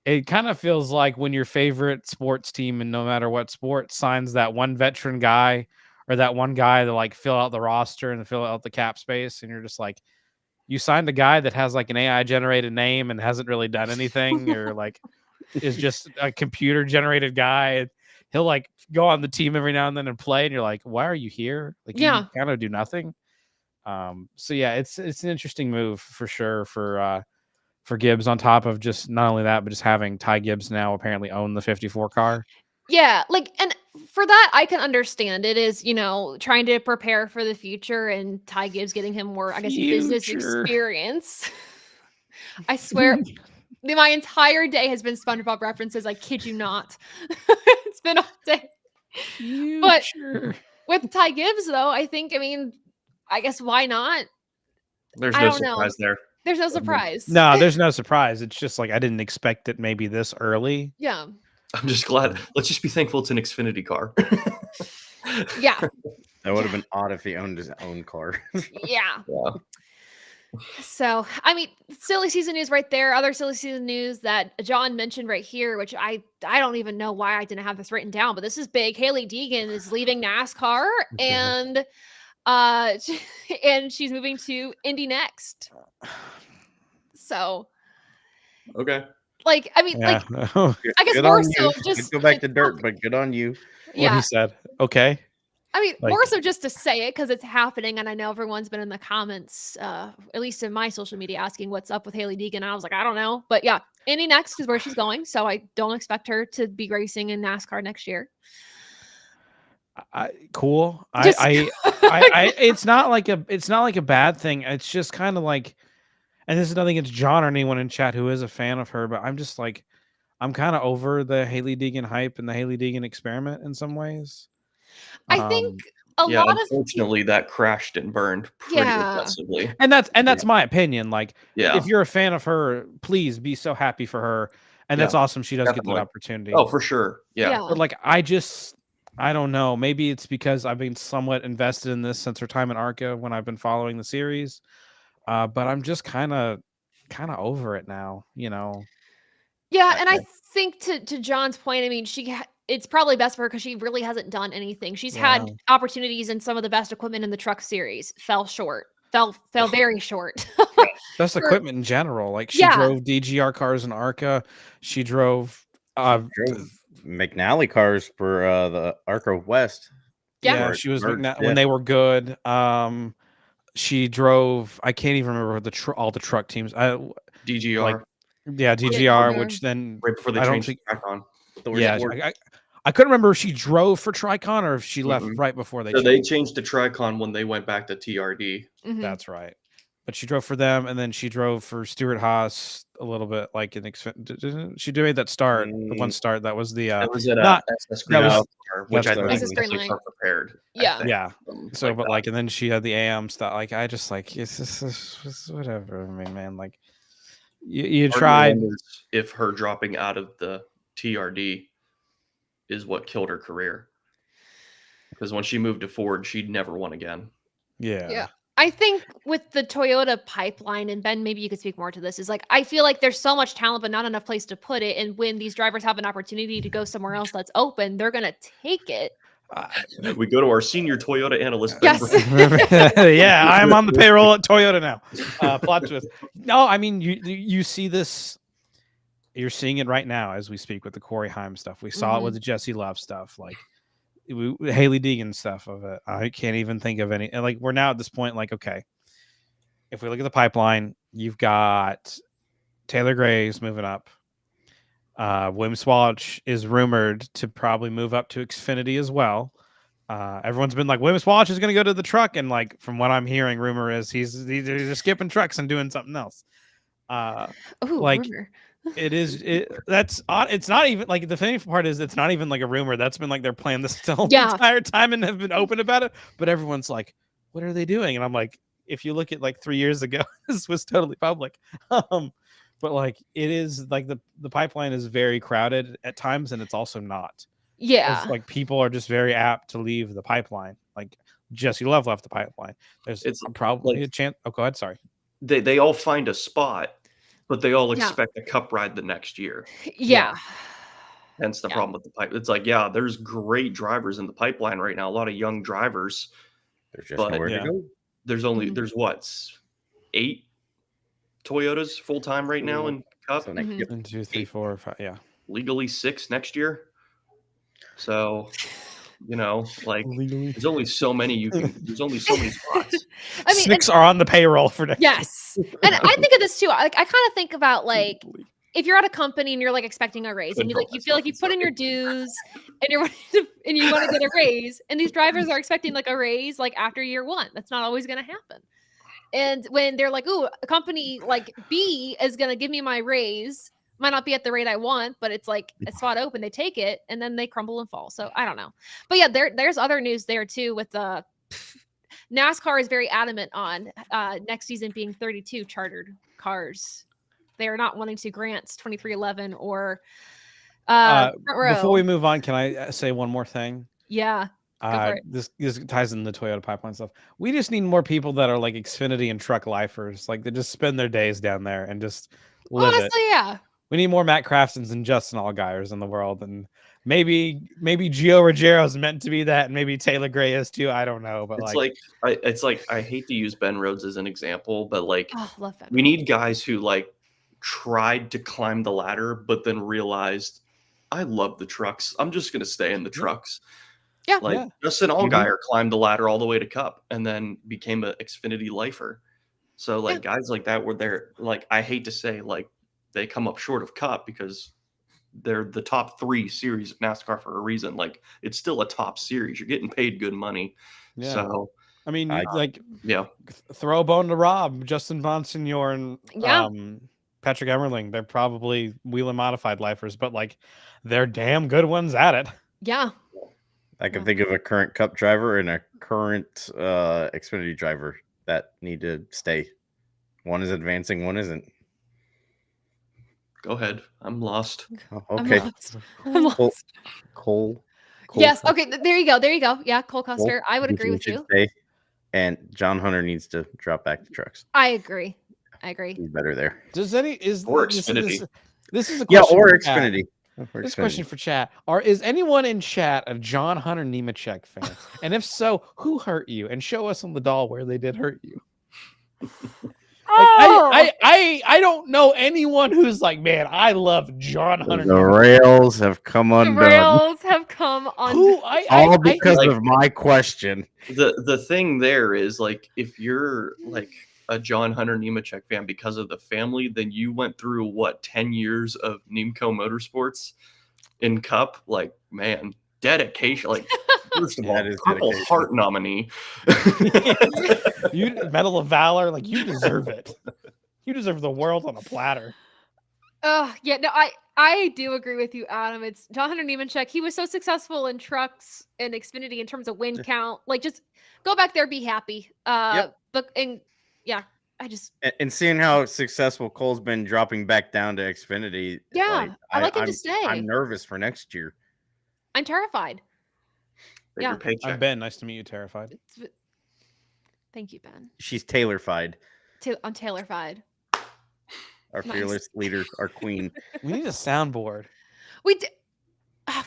It kind of feels like when your favorite sports team, and no matter what sport, signs that one veteran guy or that one guy to like fill out the roster and fill out the cap space, and you're just like, you signed a guy that has like an AI generated name and hasn't really done anything, or like is just a computer generated guy. And he'll like go on the team every now and then and play, and you're like, why are you here? Like, you Yeah. kind of do nothing. So yeah, it's an interesting move for sure for Gibbs, on top of just not only that, but just having Ty Gibbs now apparently own the 54 car. Yeah, like, and for that, I can understand it is, trying to prepare for the future, and Ty Gibbs getting him more, I guess, business Future. experience. I swear, my entire day has been SpongeBob references. I kid you not. It's been all day. But Future. with Ty Gibbs, though, I guess why not? There's I no don't know. surprise there. There's no surprise. No, there's no surprise. It's just like I didn't expect it maybe this early. Yeah. I'm just glad. Let's just be thankful it's an Xfinity car. Yeah. That would have been odd if he owned his own car. Yeah. Yeah. So, silly season news right there. Other silly season news that John mentioned right here, which I don't even know why I didn't have this written down, but this is big. Hailie Deegan is leaving NASCAR, and and she's moving to Indy next. So, Okay. like, I guess Good more on so you. just Go back to dirt, but good on you. What yeah. he said. Okay. Like- More so just to say it because it's happening, and I know everyone's been in the comments, at least in my social media, asking what's up with Hailie Deegan. And I was like, I don't know, but yeah, Indy next is where she's going, so I don't expect her to be racing in NASCAR next year. Cool. Just- It's not like a bad thing. It's just kind of like, and this is nothing against John or anyone in chat who is a fan of her, but I'm just like, I'm kind of over the Hailie Deegan hype and the Hailie Deegan experiment in some ways. I think a Yeah, lot of unfortunately, that crashed and burned pretty Yeah. aggressively. and that's my opinion. Like, Yeah. if you're a fan of her, please be so happy for her, and that's Yeah, awesome. She does get definitely. that opportunity. Oh, for sure. Yeah. But like, I don't know. Maybe it's because I've been somewhat invested in this since her time in ARCA when I've been following the series. But I'm just kind of over it now, Yeah, and I think to John's point, it's probably best for her because she really hasn't done anything. She's had opportunities in some of the best equipment in the truck series, fell very short. Best equipment in general. Like, she drove DGR cars in ARCA. She drove Drove McNally cars for the ARCA West. Yeah. she was when they were good. She drove, I can't even remember all the truck teams. DGR. DGR, which then Right before they changed the track on. I couldn't remember if she drove for Tricon or if she left right before they changed. They changed to Tricon when they went back to TRD. Mhm. That's right. But she drove for them, and then she drove for Stuart Haas a little bit, like she made that start, the one start that was the That was at SS that was- Green, which I think SS was Green actually Line. car prepared. Yeah. Yeah. So, like but that. like, and then she had the AM stuff. Like, I just like, it's just whatever. I mean, man, like, you Part of me tried. wonders if her dropping out of the TRD is what killed her career. Because when she moved to Ford, she'd never won again. Yeah. I think with the Toyota pipeline, and Ben, maybe you could speak more to this, is like, I feel like there's so much talent, but not enough place to put it. And when these drivers have an opportunity to go somewhere else that's open, they're going to take it. We go to our senior Toyota analyst. Yes. Yeah, I'm on the payroll at Toyota now. Plot twist. No, I mean, you see this. You're seeing it right now as we speak with the Corey Heim stuff. We saw it with the Jesse Love stuff, like Hailie Deegan stuff of it. I can't even think of any. And like, we're now at this point, like, okay, if we look at the pipeline, you've got Taylor Gray's moving up. William Swalch is rumored to probably move up to Xfinity as well. Everyone's been like, Williams Walsh is going to go to the truck, and like from what I'm hearing, rumor is he's just skipping trucks and doing something else. Oh, Like rumor. that's odd. It's not even like the funny part is it's not even like a rumor. That's been like their plan this whole Yeah. entire time and have been open about it. But everyone's like, what are they doing? And I'm like, if you look at like 3 years ago, this was totally public. But like it is like the pipeline is very crowded at times, and it's also not. Yeah. Like people are just very apt to leave the pipeline. Like Jesse Love left the pipeline. There's It's probably like- a chance. Oh, go ahead. Sorry. They all find a spot, but they all Yeah. expect a cup ride the next year. Yeah. Hence the Yeah. problem with the pipe. It's like, yeah, there's great drivers in the pipeline right now, a lot of young drivers. There's just But- nowhere Yeah. to go. There's only Mhm. there's what 8 Toyotas full time right now in Cup. So next Mhm. year, 1, 2, 3, 4, 5. Yeah. Legally 6 next year. So, like Legally. there's only so many there's only so many spots. I mean, 6 are on the payroll for next. yes. And I think of this too. Like, I kind of think about like if you're at a company and you're like expecting a raise, and you Couldn't feel help like you myself, put in your dues, and you want to get a raise, and these drivers are expecting like a raise like after year 1. That's not always going to happen. And when they're like, "Ooh, a company like B is going to give me my raise," might not be at the rate I want, but it's like a spot open, they take it, and then they crumble and fall. So I don't know. But yeah, there's other news there too with the NASCAR is very adamant on next season being 32 chartered cars. They are not wanting to grant 2311 or front row. Before we move on, can I say one more thing? Yeah. for it. This ties in the Toyota pipeline stuff. We just need more people that are like Xfinity and truck lifers, like they just spend their days down there and just live it. Honestly, yeah. We need more Matt Craftons and Justin Allgaiers in the world, and maybe Gio Ruggiero is meant to be that, and maybe Taylor Gray is too. I don't know, but It's like I hate to use Ben Rhodes as an example, but like Oh, love that. we need guys who like tried to climb the ladder, but then realized I love the trucks. I'm just gonna stay in the trucks. Yeah. Like Yeah. Justin Allgaier climbed the ladder all the way to Cup and then became an Xfinity lifer. So like guys like that were there. Like I hate to say like they come up short of Cup because they're the top 3 series of NASCAR for a reason. Like it's still a top series. You're getting paid good money. Yeah. So I mean, yeah. throw a bone to Rob, Justin Bonsignor, and Yeah. Patrick Emmerling. They're probably wheel and modified lifers, but like they're damn good ones at it. Yeah. I can think of a current Cup driver and a current Xfinity driver that need to stay. One is advancing, one isn't. Go ahead. I'm lost. Oh, I'm okay. lost. I'm Cole- lost. Cole. Yes. Okay. There you go. There you go. Yeah. Cole Custer. I would agree with should you. stay, and John Hunter needs to drop back the trucks. I agree. He's better there. Does Or Xfinity. This is a Yeah, question or for chat. Xfinity. This question for chat: is anyone in chat a John Hunter Nemechek fan? And if so, who hurt you? And show us on the doll where they did hurt you. I don't know anyone who's like, man, I love John Hunter. The rails have come The undone. rails have come on. All because of my question. The thing there is like if you're like a John Hunter Nemechek fan because of the family, then you went through 10 years of Nemco Motorsports in Cup. Like, man, dedication. Like, first of all, That is Purple dedication. Heart nominee. You Medal of Valor, like you deserve it. You deserve the world on a platter. Yeah. No, I do agree with you, Adam. It's John Hunter Nemechek. He was so successful in trucks and Xfinity in terms of win count. Like, just go back there, be happy. Yep. But yeah, I just And seeing how successful Cole's been dropping back down to Xfinity. Yeah, I like him to stay. I'm nervous for next year. I'm terrified. Bigger Yeah. paycheck. I'm Ben. Nice to meet you. Terrified. Thank you, Ben. She's Taylor-fied. On Taylor-fied. Our Nice. fearless leader, our queen. We need a soundboard. We do.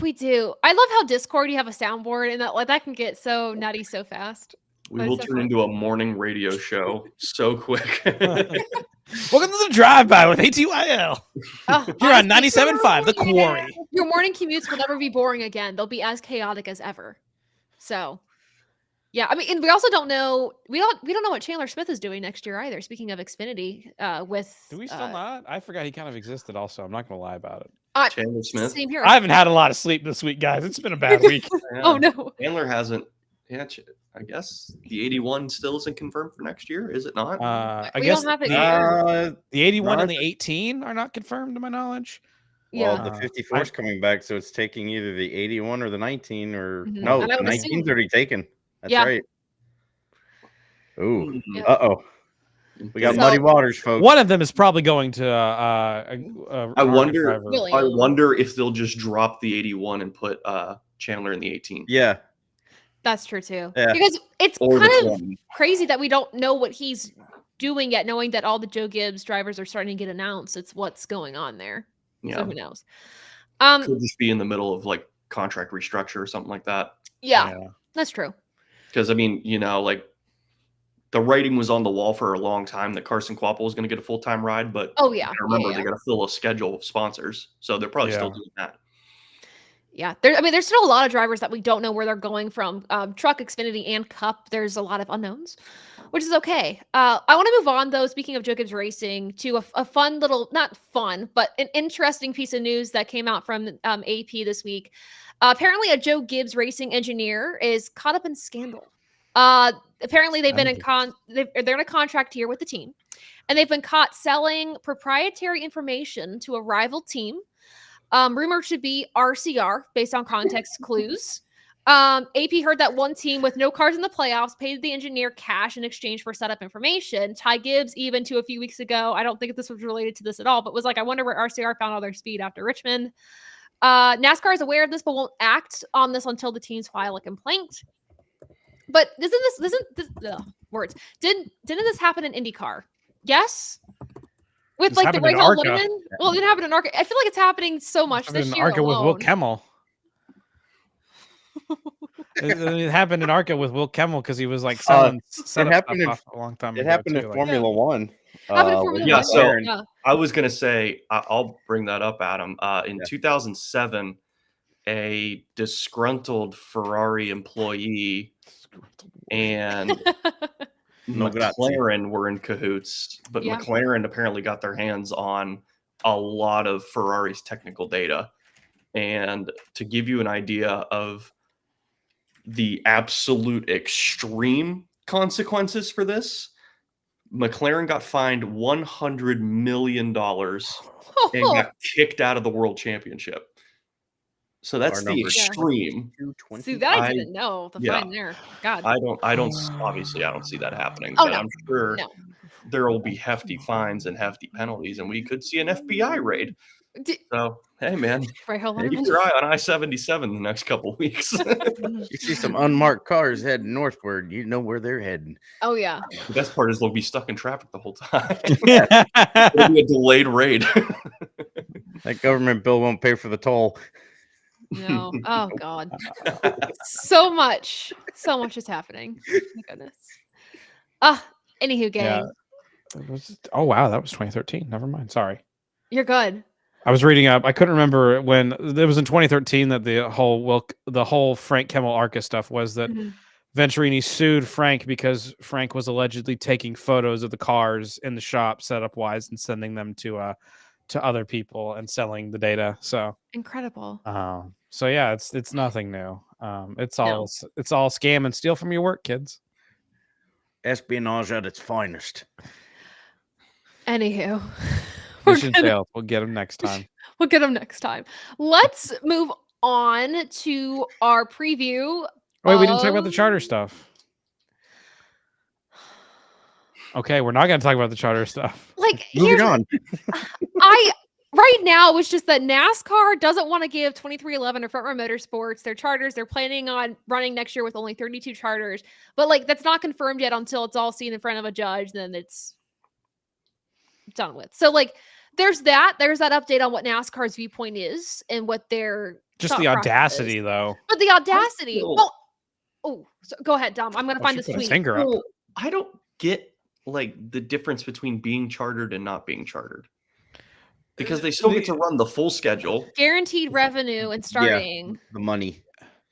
We do. I love how Discord you have a soundboard and that can get so nutty so fast. We That's will so turn fun. into a morning radio show so quick. Welcome to the drive-by with ATYL. You're on 97.5, The Quarry. Your morning commutes will never be boring again. They'll be as chaotic as ever. So, yeah. I mean, and we also don't know. We don't know what Chandler Smith is doing next year either. Speaking of Xfinity, with Do we still not? I forgot he kind of existed. Also, I'm not gonna lie about it. Chandler Smith. Same here. I haven't had a lot of sleep this week, guys. It's been a bad week. Yeah. Oh no. Chandler hasn't. Yeah, I guess the 81 still isn't confirmed for next year, is it not? I We guess don't have it the 81 no, and the 18 are not confirmed to my knowledge. Well, Yeah. the 54 is coming back, so it's taking either the 81 or the 19, or Mhm. no, And I the would assume- 19's already taken. That's Yeah. right. Ooh, Mm. uh-oh. We got So- muddy waters, folks. One of them is probably going to I wonder. driver. Really? I wonder if they'll just drop the 81 and put Chandler in the 18. Yeah. That's true too. Yeah. Because it's Or kind the of 20. crazy that we don't know what he's doing yet, knowing that all the Joe Gibbs drivers are starting to get announced. It's what's going on there. So Yeah, who knows? could just be in the middle of like contract restructure or something like that. Yeah, that's true. Because I mean, like the writing was on the wall for a long time that Carson Kvapil was going to get a full-time ride, but Oh yeah. remember yeah. they got to fill a schedule of sponsors, so they're probably still Yeah. doing that. Yeah, there's still a lot of drivers that we don't know where they're going from. Truck, Xfinity, and Cup. There's a lot of unknowns, which is okay. I want to move on, though, speaking of Joe Gibbs Racing, to a fun little, not fun, but an interesting piece of news that came out from AP this week. Apparently, a Joe Gibbs Racing engineer is caught up in scandal. Apparently, they've been they're in a contract here with the team, and they've been caught selling proprietary information to a rival team. Rumored to be RCR based on context clues. AP heard that one team with no cars in the playoffs paid the engineer cash in exchange for setup information. Ty Gibbs, even to a few weeks ago, I don't think this was related to this at all, but was like, I wonder where RCR found all their speed after Richmond. NASCAR is aware of this, but won't act on this until the teams file a complaint. But didn't this happen in IndyCar? Yes. With This like the happened in Rahal ARCA. Linneman? Well, it didn't happen in ARCA. I feel like it's happening so much this year ARCA with Will alone. Kemmel. It happened in ARCA with Will Kemmel because he was like selling setup happened stuff off a long time It ago. happened too, in like- Formula One. Happened in Formula yeah, One. so- Yeah. I was gonna say I'll bring that up, Adam. In Yeah. 2007, a disgruntled Ferrari employee and No, grazie. McLaren were in cahoots, but Yeah. McLaren apparently got their hands on a lot of Ferrari's technical data. And to give you an idea of the absolute extreme consequences for this, McLaren got fined $100 million and got kicked out of the World Championship. So that's Our the number extreme. 220. See, that I I- didn't know. The yeah. fine there. God. I don't obviously I don't see that happening, Oh, but no. I'm sure No. there will be hefty fines and hefty penalties, and we could see an FBI raid. So hey, man, Rahal keep Linneman. your eye on I-77 the next couple weeks. You see some unmarked cars heading northward, you know where they're heading. Oh yeah. The best part is they'll be stuck in traffic the whole time. It'll be a delayed raid. That government bill won't pay for the toll. No. Oh God. So much is happening. My goodness. Anywho, gang. Oh wow, that was 2013. Never mind. Sorry. You're good. I was reading up. I couldn't remember when it was in 2013 that the whole Frank Kemmel ARCA stuff was that Mhm. Venturini sued Frank because Frank was allegedly taking photos of the cars in the shop setup wise and sending them to other people and selling the data. So Incredible. so yeah, it's nothing new. It's all No. it's all scam and steal from your work, kids. Espionage at its finest. Anywho. We're Mission gonna- failed. We'll get them next time. We'll get them next time. Let's move on to our preview. Wait, we didn't talk about the of- charter stuff. Okay, we're not going to talk about the charter stuff. Like, Moving here's on. right now it's just that NASCAR doesn't want to give 2311 or Front Row Motorsports their charters. They're planning on running next year with only 32 charters, but like that's not confirmed yet until it's all seen in front of a judge. Then it's done with. So like there's that update on what NASCAR's viewpoint is and what their Just thought the process audacity, is. though. But the audacity. still- Well, so go ahead, Dom. I'm gonna Oh, find she this put a tweet. finger up. Well, I don't get like the difference between being chartered and not being chartered. Because they still get to run the full schedule. Guaranteed revenue and starting, The money.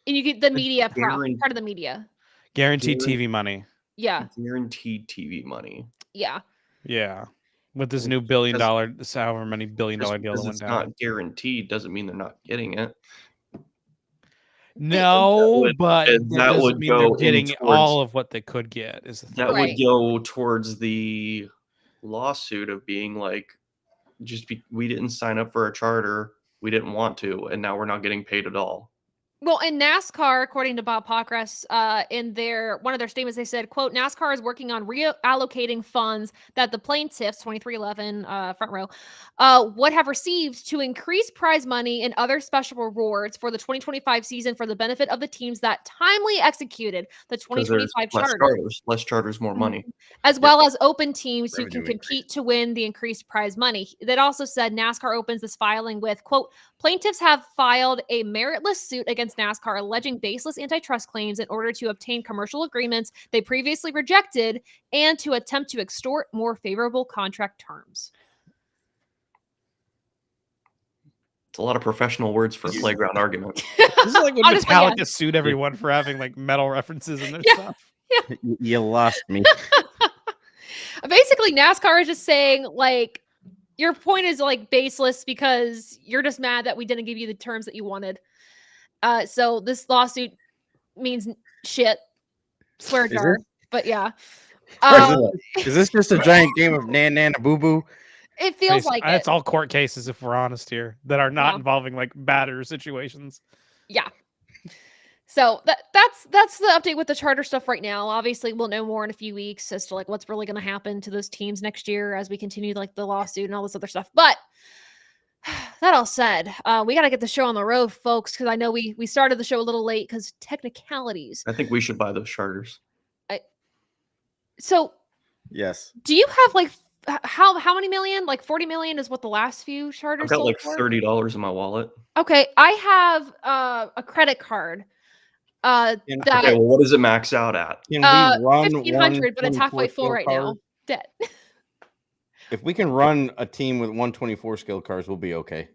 and you get the media guaran- part of the media. Guaranteed Guaran- TV money. Yeah, Guaranteed TV money. yeah. Yeah. with this new $1 billion, however many $1 billion deal Because that went it's down. not guaranteed doesn't mean they're not getting it. No, but that that doesn't would mean they're go getting towards- all of what they could get. Is the thing. That would Right. go towards the lawsuit of being like, we didn't sign up for a charter, we didn't want to, and now we're not getting paid at all. Well, in NASCAR, according to Bob Pockrass, in one of their statements, they said, quote, NASCAR is working on reallocating funds that the plaintiffs, 2311 front row, would have received to increase prize money and other special rewards for the 2025 season for the benefit of the teams that timely executed the 2025 charter. Less charters, more money. As well as open teams who can Revenue compete to win the increased prize money. That also said NASCAR opens this filing with, quote, plaintiffs have filed a meritless suit against NASCAR alleging baseless antitrust claims in order to obtain commercial agreements they previously rejected and to attempt to extort more favorable contract terms. It's a lot of professional words for a playground argument. This is like when Honestly, Metallica yes. sued everyone for having like metal references in their Yeah. stuff. You lost me. Basically, NASCAR is just saying, like, your point is like baseless because you're just mad that we didn't give you the terms that you wanted. So this lawsuit means shit. Swear Is jar. it? But yeah. Is this just a giant game of nan nana boo boo? It feels like It's it. all court cases, if we're honest here, that are not Yeah. involving like batter situations. Yeah. So that's the update with the charter stuff right now. Obviously, we'll know more in a few weeks as to like what's really going to happen to those teams next year as we continue like the lawsuit and all this other stuff. But that all said, we got to get the show on the road, folks, because I know we started the show a little late because technicalities. I think we should buy those charters. So, Yes. do you have like how many million? Like 40 million is what the last few charters I've got sold like for? $30 in my wallet. Okay, I have a credit card. Can- That Okay, well, what does it max out at? Can we run 1,500, but it's halfway 124 full skill right car? now. Debt. If we can run a team with 124 skill cars, we'll be okay.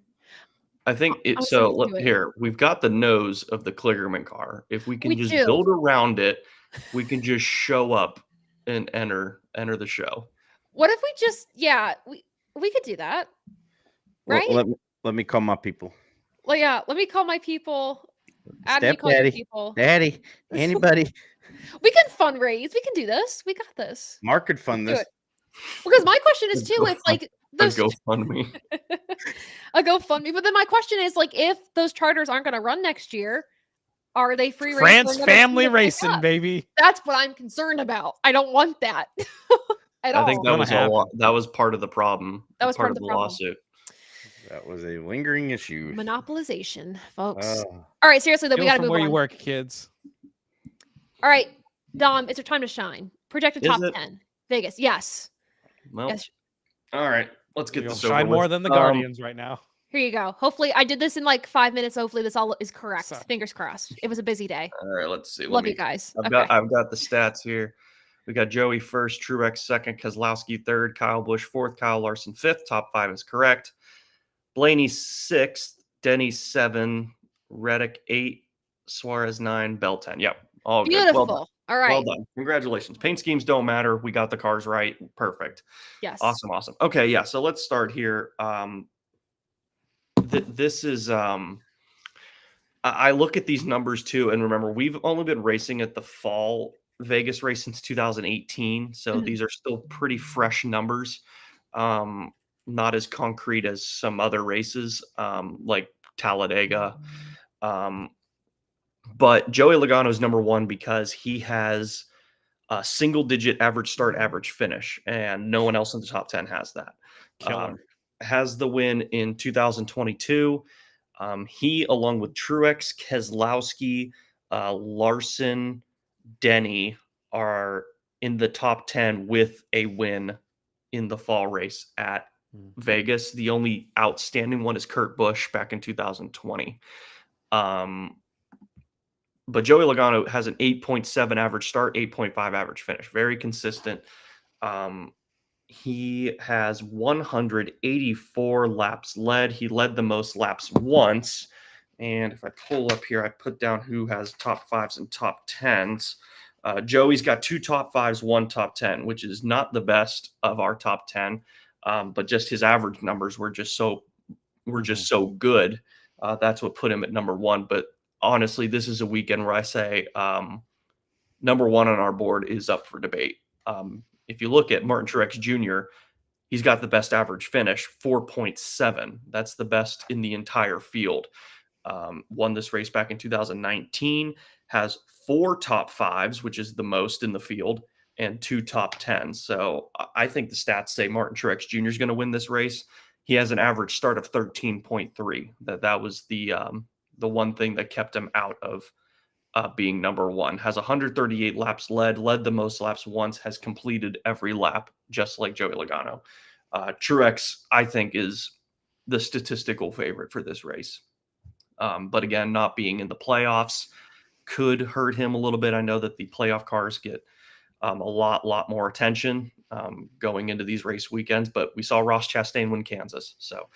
I think I it. was So gonna do it. here we've got the nose of the Kligerman car. If we can We just do. build around it, we can just show up and enter the show. What if we just we could do that. Right? Let me call my people. Well, yeah, let me call my people. Add me, call your Stepdaddy. people. Daddy, anybody. We can fundraise. We can do this. We got this. Mark could fund Do this. it. Because my question is Let's too, go it's like A those GoFundMe. a GoFundMe. But then my question is like, if those charters aren't going to run next year, are they free? France family racing, baby. That's what I'm concerned about. I don't want that at all. I think that Gonna was a happen. lot. That was part of the problem. That was part of the problem. lawsuit. That was a lingering issue. Monopolization, folks. Oh. All right, seriously though, we Go got to from move where on. you work, kids. All right, Dom, it's your time to shine. Projected Is top it? 10. Vegas, yes. Well, Yes. all right. Let's get You'll this over shine more with. than the Guardians right now. Here you go. Hopefully, I did this in like 5 minutes. Hopefully, this all is correct. So- Fingers crossed. It was a busy day. All right. Let's see. Love you guys. I've Okay. got the stats here. We got Joey first, Truex second, Keselowski third, Kyle Busch fourth, Kyle Larson fifth. Top 5 is correct. Blaney sixth, Denny 7, Reddick 8, Suarez 9, Bell 10. Yep, all good. Beautiful. Well done. All right. Well done. Congratulations. Paint schemes don't matter. We got the cars right. Perfect. Yes. Awesome. Okay, yeah. So let's start here. This is I look at these numbers too, and remember, we've only been racing at the fall Vegas race since 2018, so Mhm. these are still pretty fresh numbers. Not as concrete as some other races, like Talladega. But Joey Logano is number one because he has a single-digit average start, average finish, and no one else in the top 10 has that. Killer. Has the win in 2022. He, along with Truex, Keselowski, Larson, Denny, are in the top 10 with a win in the fall race at Vegas. The only outstanding one is Kurt Busch back in 2020. But Joey Logano has an 8.7 average start, 8.5 average finish. Very consistent. He has 184 laps led. He led the most laps once. And if I pull up here, I put down who has top 5s and top 10s. Joey's got 2 top 5s, 1 top 10, which is not the best of our top 10. but just his average numbers were just so good. That's what put him at number one. But honestly, this is a weekend where I say number one on our board is up for debate. If you look at Martin Truex Jr., he's got the best average finish, 4.7. That's the best in the entire field. Won this race back in 2019, has 4 top 5s, which is the most in the field, and 2 top 10s. So I think the stats say Martin Truex Jr. is going to win this race. He has an average start of 13.3. That was the one thing that kept him out of being number one. Has 138 laps led the most laps once, has completed every lap, just like Joey Logano. Truex, I think, is the statistical favorite for this race. But again, not being in the playoffs could hurt him a little bit. I know that the playoff cars get a lot more attention going into these race weekends, but we saw Ross Chastain win Kansas. So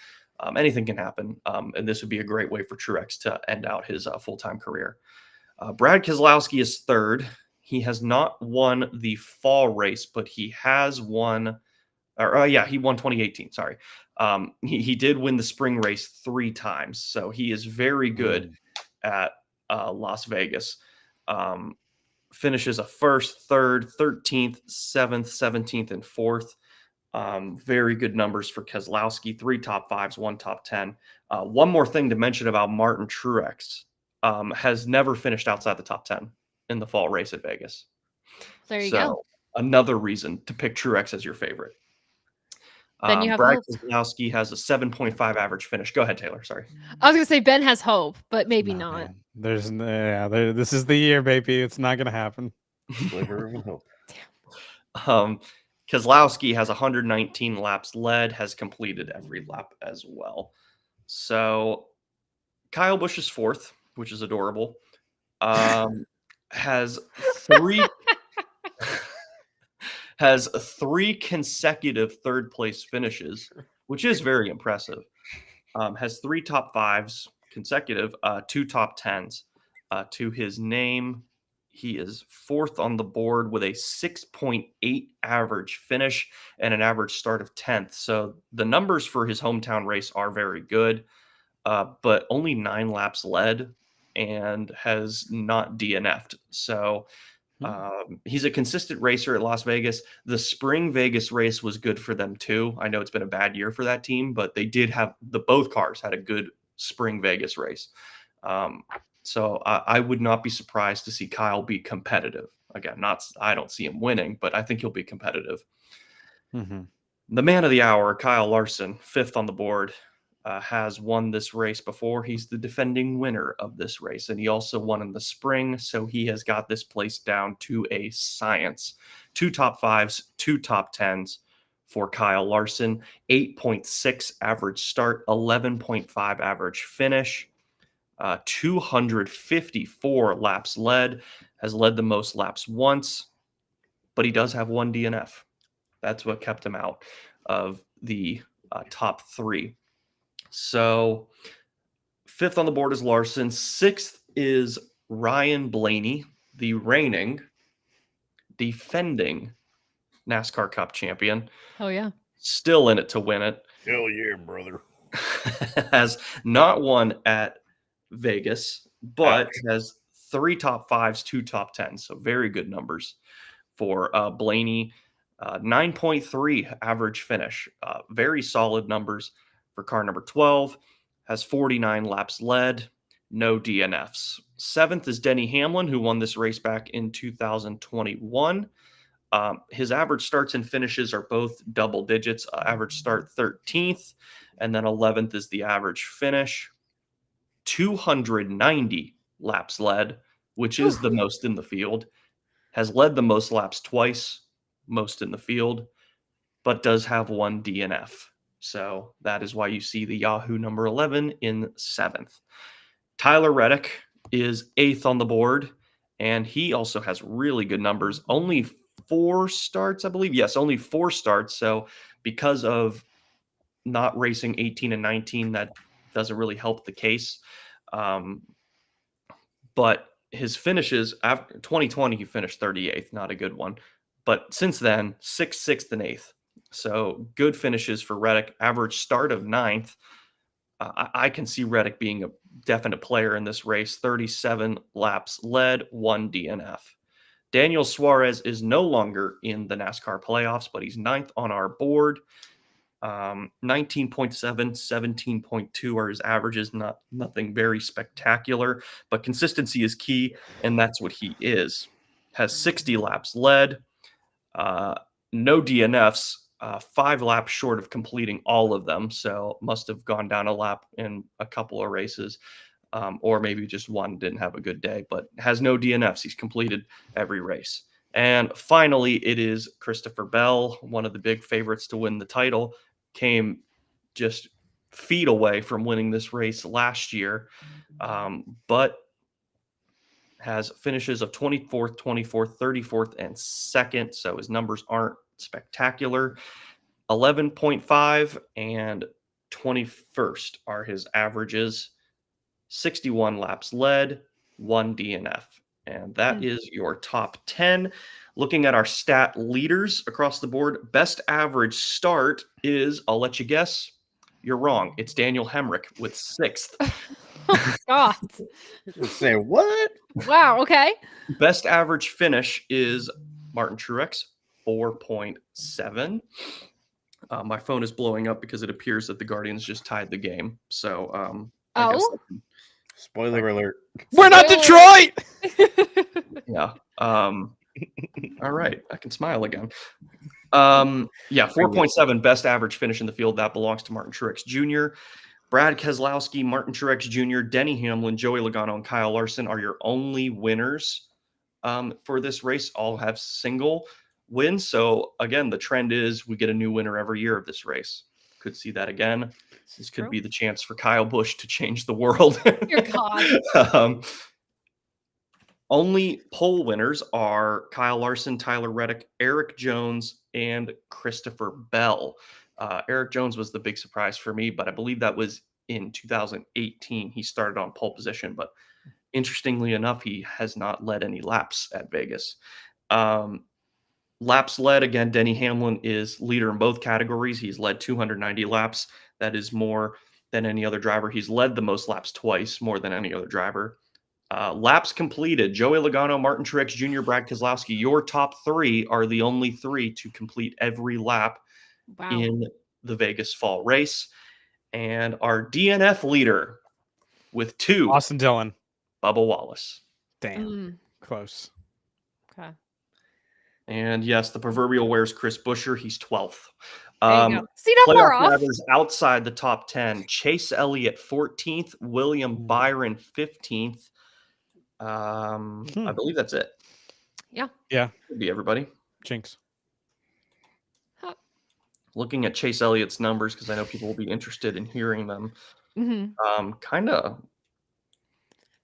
anything can happen. And this would be a great way for Truex to end out his full-time career. Brad Keselowski is third. He has not won the fall race, but he has won, he won 2018. Sorry. He did win the spring race 3 times. So he is very good at Las Vegas. Finishes a 1st, 3rd, 13th, 7th, 17th, and 4th. Very good numbers for Keselowski. 3 top 5s, 1 top 10. One more thing to mention about Martin Truex. Has never finished outside the top 10 in the fall race at Vegas. There you go. Another reason to pick Truex as your favorite. Then you have Brad hope. Keselowski has a 7.5 average finish. Go ahead, Taylor. Sorry. I was going to say Ben has hope, but maybe not. Man. This is the year, baby. It's not going to happen. Sliver of hope. Keselowski has 119 laps led, has completed every lap as well. So Kyle Busch is 4th, which is adorable. Has 3 consecutive 3rd place finishes, which is very impressive. Has 3 top 5s consecutive, 2 top 10s to his name. He is 4th on the board with a 6.8 average finish and an average start of 10th. So the numbers for his hometown race are very good. But only 9 laps led and has not DNF'd. So he's a consistent racer at Las Vegas. The spring Vegas race was good for them too. I know it's been a bad year for that team, but they did have both cars had a good spring Vegas race. So I would not be surprised to see Kyle be competitive. Again, I don't see him winning, but I think he'll be competitive. Mm-hmm. The man of the hour, Kyle Larson, 5th on the board. Has won this race before. He's the defending winner of this race, and he also won in the spring, so he has got this place down to a science. 2 top 5s, 2 top 10s for Kyle Larson. 8.6 average start, 11.5 average finish, 254 laps led, has led the most laps once, but he does have 1 DNF. That's what kept him out of the top 3. So 5th on the board is Larson. 6th is Ryan Blaney, the reigning, defending NASCAR Cup champion. Oh, yeah. Still in it to win it. Hell yeah, brother. Has not won at Vegas, but has 3 top 5s, 2 top 10s. So very good numbers for Blaney. 9.3 average finish. Very solid numbers for car number 12. Has 49 laps led, no DNFs. 7th is Denny Hamlin, who won this race back in 2021. His average starts and finishes are both double digits. Average start 13th, and then 11th is the average finish. 290 laps led, which is the most in the field. Has led the most laps twice, most in the field, but does have 1 DNF. So that is why you see the Yahoo number 11 in 7th. Tyler Reddick is 8th on the board, and he also has really good numbers. Only 4 starts, I believe. Yes, only 4 starts. So because of not racing 18 and 19, that doesn't really help the case. But his finishes, after 2020, he finished 38th, not a good one. But since then, 6th, 6th, and 8th. So good finishes for Reddick. Average start of 9th. I can see Reddick being a definite player in this race. 37 laps led, 1 DNF. Daniel Suarez is no longer in the NASCAR playoffs, but he's 9th on our board. 19.7, 17.2 are his averages. Nothing very spectacular, but consistency is key, and that's what he is. Has 60 laps led, no DNFs, 5 laps short of completing all of them, so must have gone down a lap in a couple of races, or maybe just one, didn't have a good day, but has no DNFs. He's completed every race. And finally, it is Christopher Bell, one of the big favorites to win the title, came just feet away from winning this race last year, but has finishes of 24th, 24th, 34th, and 2nd, so his numbers aren't spectacular. 11.5 and 21st are his averages. 61 laps led, 1 DNF. And that is your top 10. Looking at our stat leaders across the board, best average start is, I'll let you guess, you're wrong. It's Daniel Hemrick with 6th. Oh, God. Say what? Wow. Okay. Best average finish is Martin Truex, 4.7. My phone is blowing up because it appears that the Guardians just tied the game. So I guess Spoiler alert. We're not Spoiler. Detroit. yeah. All right, I can smile again. Yeah, 4.7 best average finish in the field. That belongs to Martin Truex Jr. Brad Keselowski, Martin Truex Jr., Denny Hamlin, Joey Logano, and Kyle Larson are your only winners for this race. All have single wins. So again, the trend is we get a new winner every year of this race. Could see that again. This could be the chance for Kyle Busch to change the world. Dear God. Only pole winners are Kyle Larson, Tyler Reddick, Eric Jones, and Christopher Bell. Eric Jones was the big surprise for me, but I believe that was in 2018. He started on pole position, but interestingly enough, he has not led any laps at Vegas. Laps led, again, Denny Hamlin is leader in both categories. He's led 290 laps. That is more than any other driver. He's led the most laps twice, more than any other driver. Laps completed, Joey Logano, Martin Truex Jr., Brad Keselowski. Your top 3 are the only 3 to complete every lap in the Vegas fall race. And our DNF leader with 2, Austin Dillon. Bubba Wallace. Damn. Close. Okay. And yes, the proverbial where's Chris Buescher. He's 12th. There you go. See, not far Playoff off. drivers outside the top 10. Chase Elliott, 14th. William Byron, 15th. I believe that's it. Yeah. Yeah. Could be everybody. Jinx. Looking at Chase Elliott's numbers, because I know people will be interested in hearing them. Kind of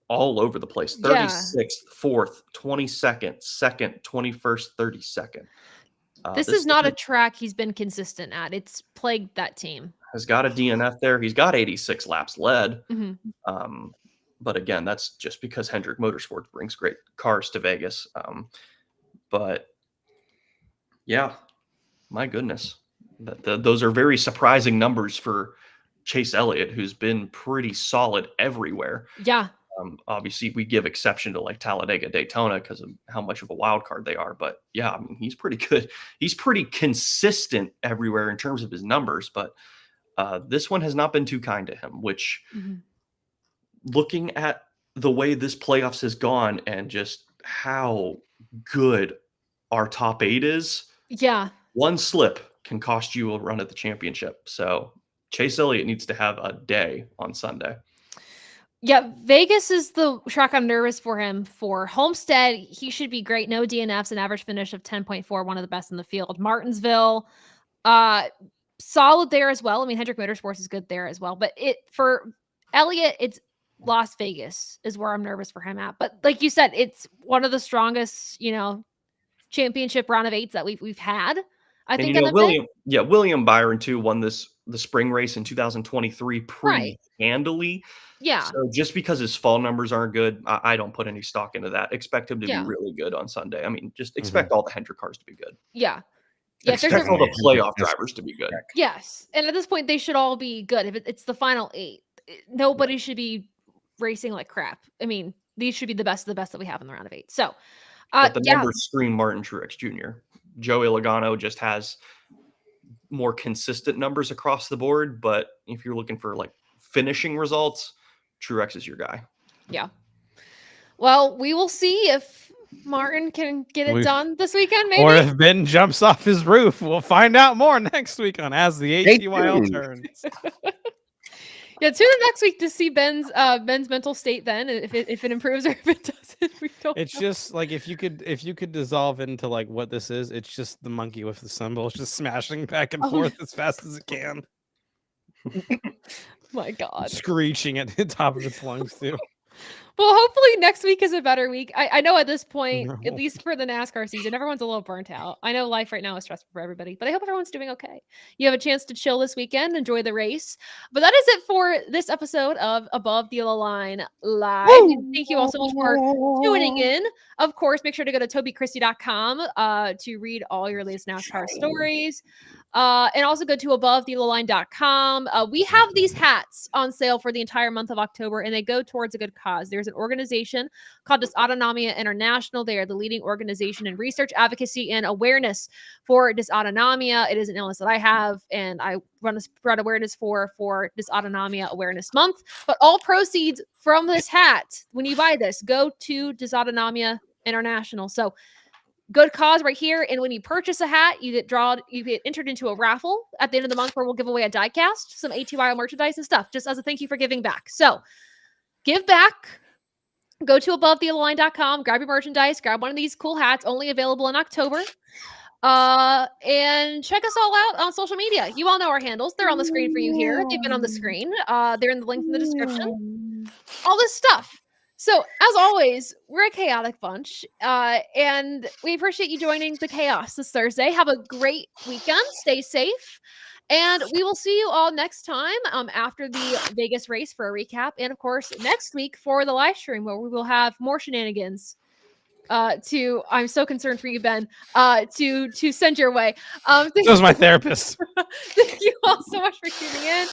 all over the place. 36th, 4th, 22nd, 2nd, 21st, 32nd. This is not a track he's been consistent at. It's plagued that team. Has got a DNF there. He's got 86 laps led. But again, that's just because Hendrick Motorsports brings great cars to Vegas. But yeah, my goodness. Those are very surprising numbers for Chase Elliott, who's been pretty solid everywhere. Yeah. Obviously, we give exception to like Talladega, Daytona because of how much of a wild card they are. But yeah, I mean, he's pretty good. He's pretty consistent everywhere in terms of his numbers. But this one has not been too kind to him, which looking at the way this playoffs has gone and just how good our top 8 is. Yeah. One slip can cost you a run at the championship. So Chase Elliott needs to have a day on Sunday. Yeah, Vegas is the track I'm nervous for him for. Homestead, he should be great. No DNFs, an average finish of 10.4, one of the best in the field. Martinsville, solid there as well. I mean, Hendrick Motorsports is good there as well. But for Elliott, it's Las Vegas is where I'm nervous for him at. But like you said, it's one of the strongest, championship round of 8s that we've had. I think William Byron too won the spring race in 2023 pretty handily. Yeah. So just because his fall numbers aren't good, I don't put any stock into that. Expect him to be really good on Sunday. I mean, just expect all the Hendrick cars to be good. Yeah. Yeah, if there's a Expect all the Definitely. playoff drivers to be good. yes, and at this point they should all be good. If it's the final 8, nobody should be racing like crap. I mean, these should be the best of the best that we have in the round of 8. So, But the yeah, numbers scream Martin Truex Jr. Joey Logano just has more consistent numbers across the board. But if you're looking for like finishing results, Truex is your guy. yeah. Well, we will see if Martin can get it done this weekend, maybe. Or if Ben jumps off his roof, we'll find out more next week on As the Stay ATYL tuned. turns. Yeah, tune in next week to see Ben's mental state then, if it improves or if it doesn't. We don't It's know. just like if you could dissolve into like what this is, it's just the monkey with the cymbal. It's just smashing back and Oh. forth as fast as it can, My God. screeching at the top of its lungs too. Well, hopefully next week is a better week. I know at this point, at No. least for the NASCAR season, everyone's a little burnt out. I know life right now is stressful for everybody, but I hope everyone's doing okay. You have a chance to chill this weekend, enjoy the race. But that is it for this episode of Above the Yellow Line Live. Thank you all so much for tuning in. Of course, make sure to go to tobychristie.com to read all your latest NASCAR stories. And also go to AboveTheYellowLine.com. We have these hats on sale for the entire month of October, and they go towards a good cause. There's an organization called Dysautonomia International. They are the leading organization in research, advocacy, and awareness for dysautonomia. It is an illness that I have, and I run a spread awareness for Dysautonomia Awareness Month. But all proceeds from this hat, when you buy this, go to Dysautonomia International. So good cause right here. And when you purchase a hat, you get entered into a raffle at the end of the month where we'll give away a die cast, some ATYL merchandise and stuff, just as a thank you for giving back. So give back. Go to AboveTheYellowLine.com, grab your merchandise, grab one of these cool hats, only available in October. And check us all out on social media. You all know our handles. They're on the screen for you here. They've been on the screen. They're in the link in the description. All this stuff. So, as always, we're a chaotic bunch, and we appreciate you joining the chaos this Thursday. Have a great weekend. Stay safe, and we will see you all next time after the Vegas race for a recap, and of course next week for the live stream where we will have more shenanigans. I'm so concerned for you, Ben. To send your way. That was my therapist. Thank you all so much for tuning in.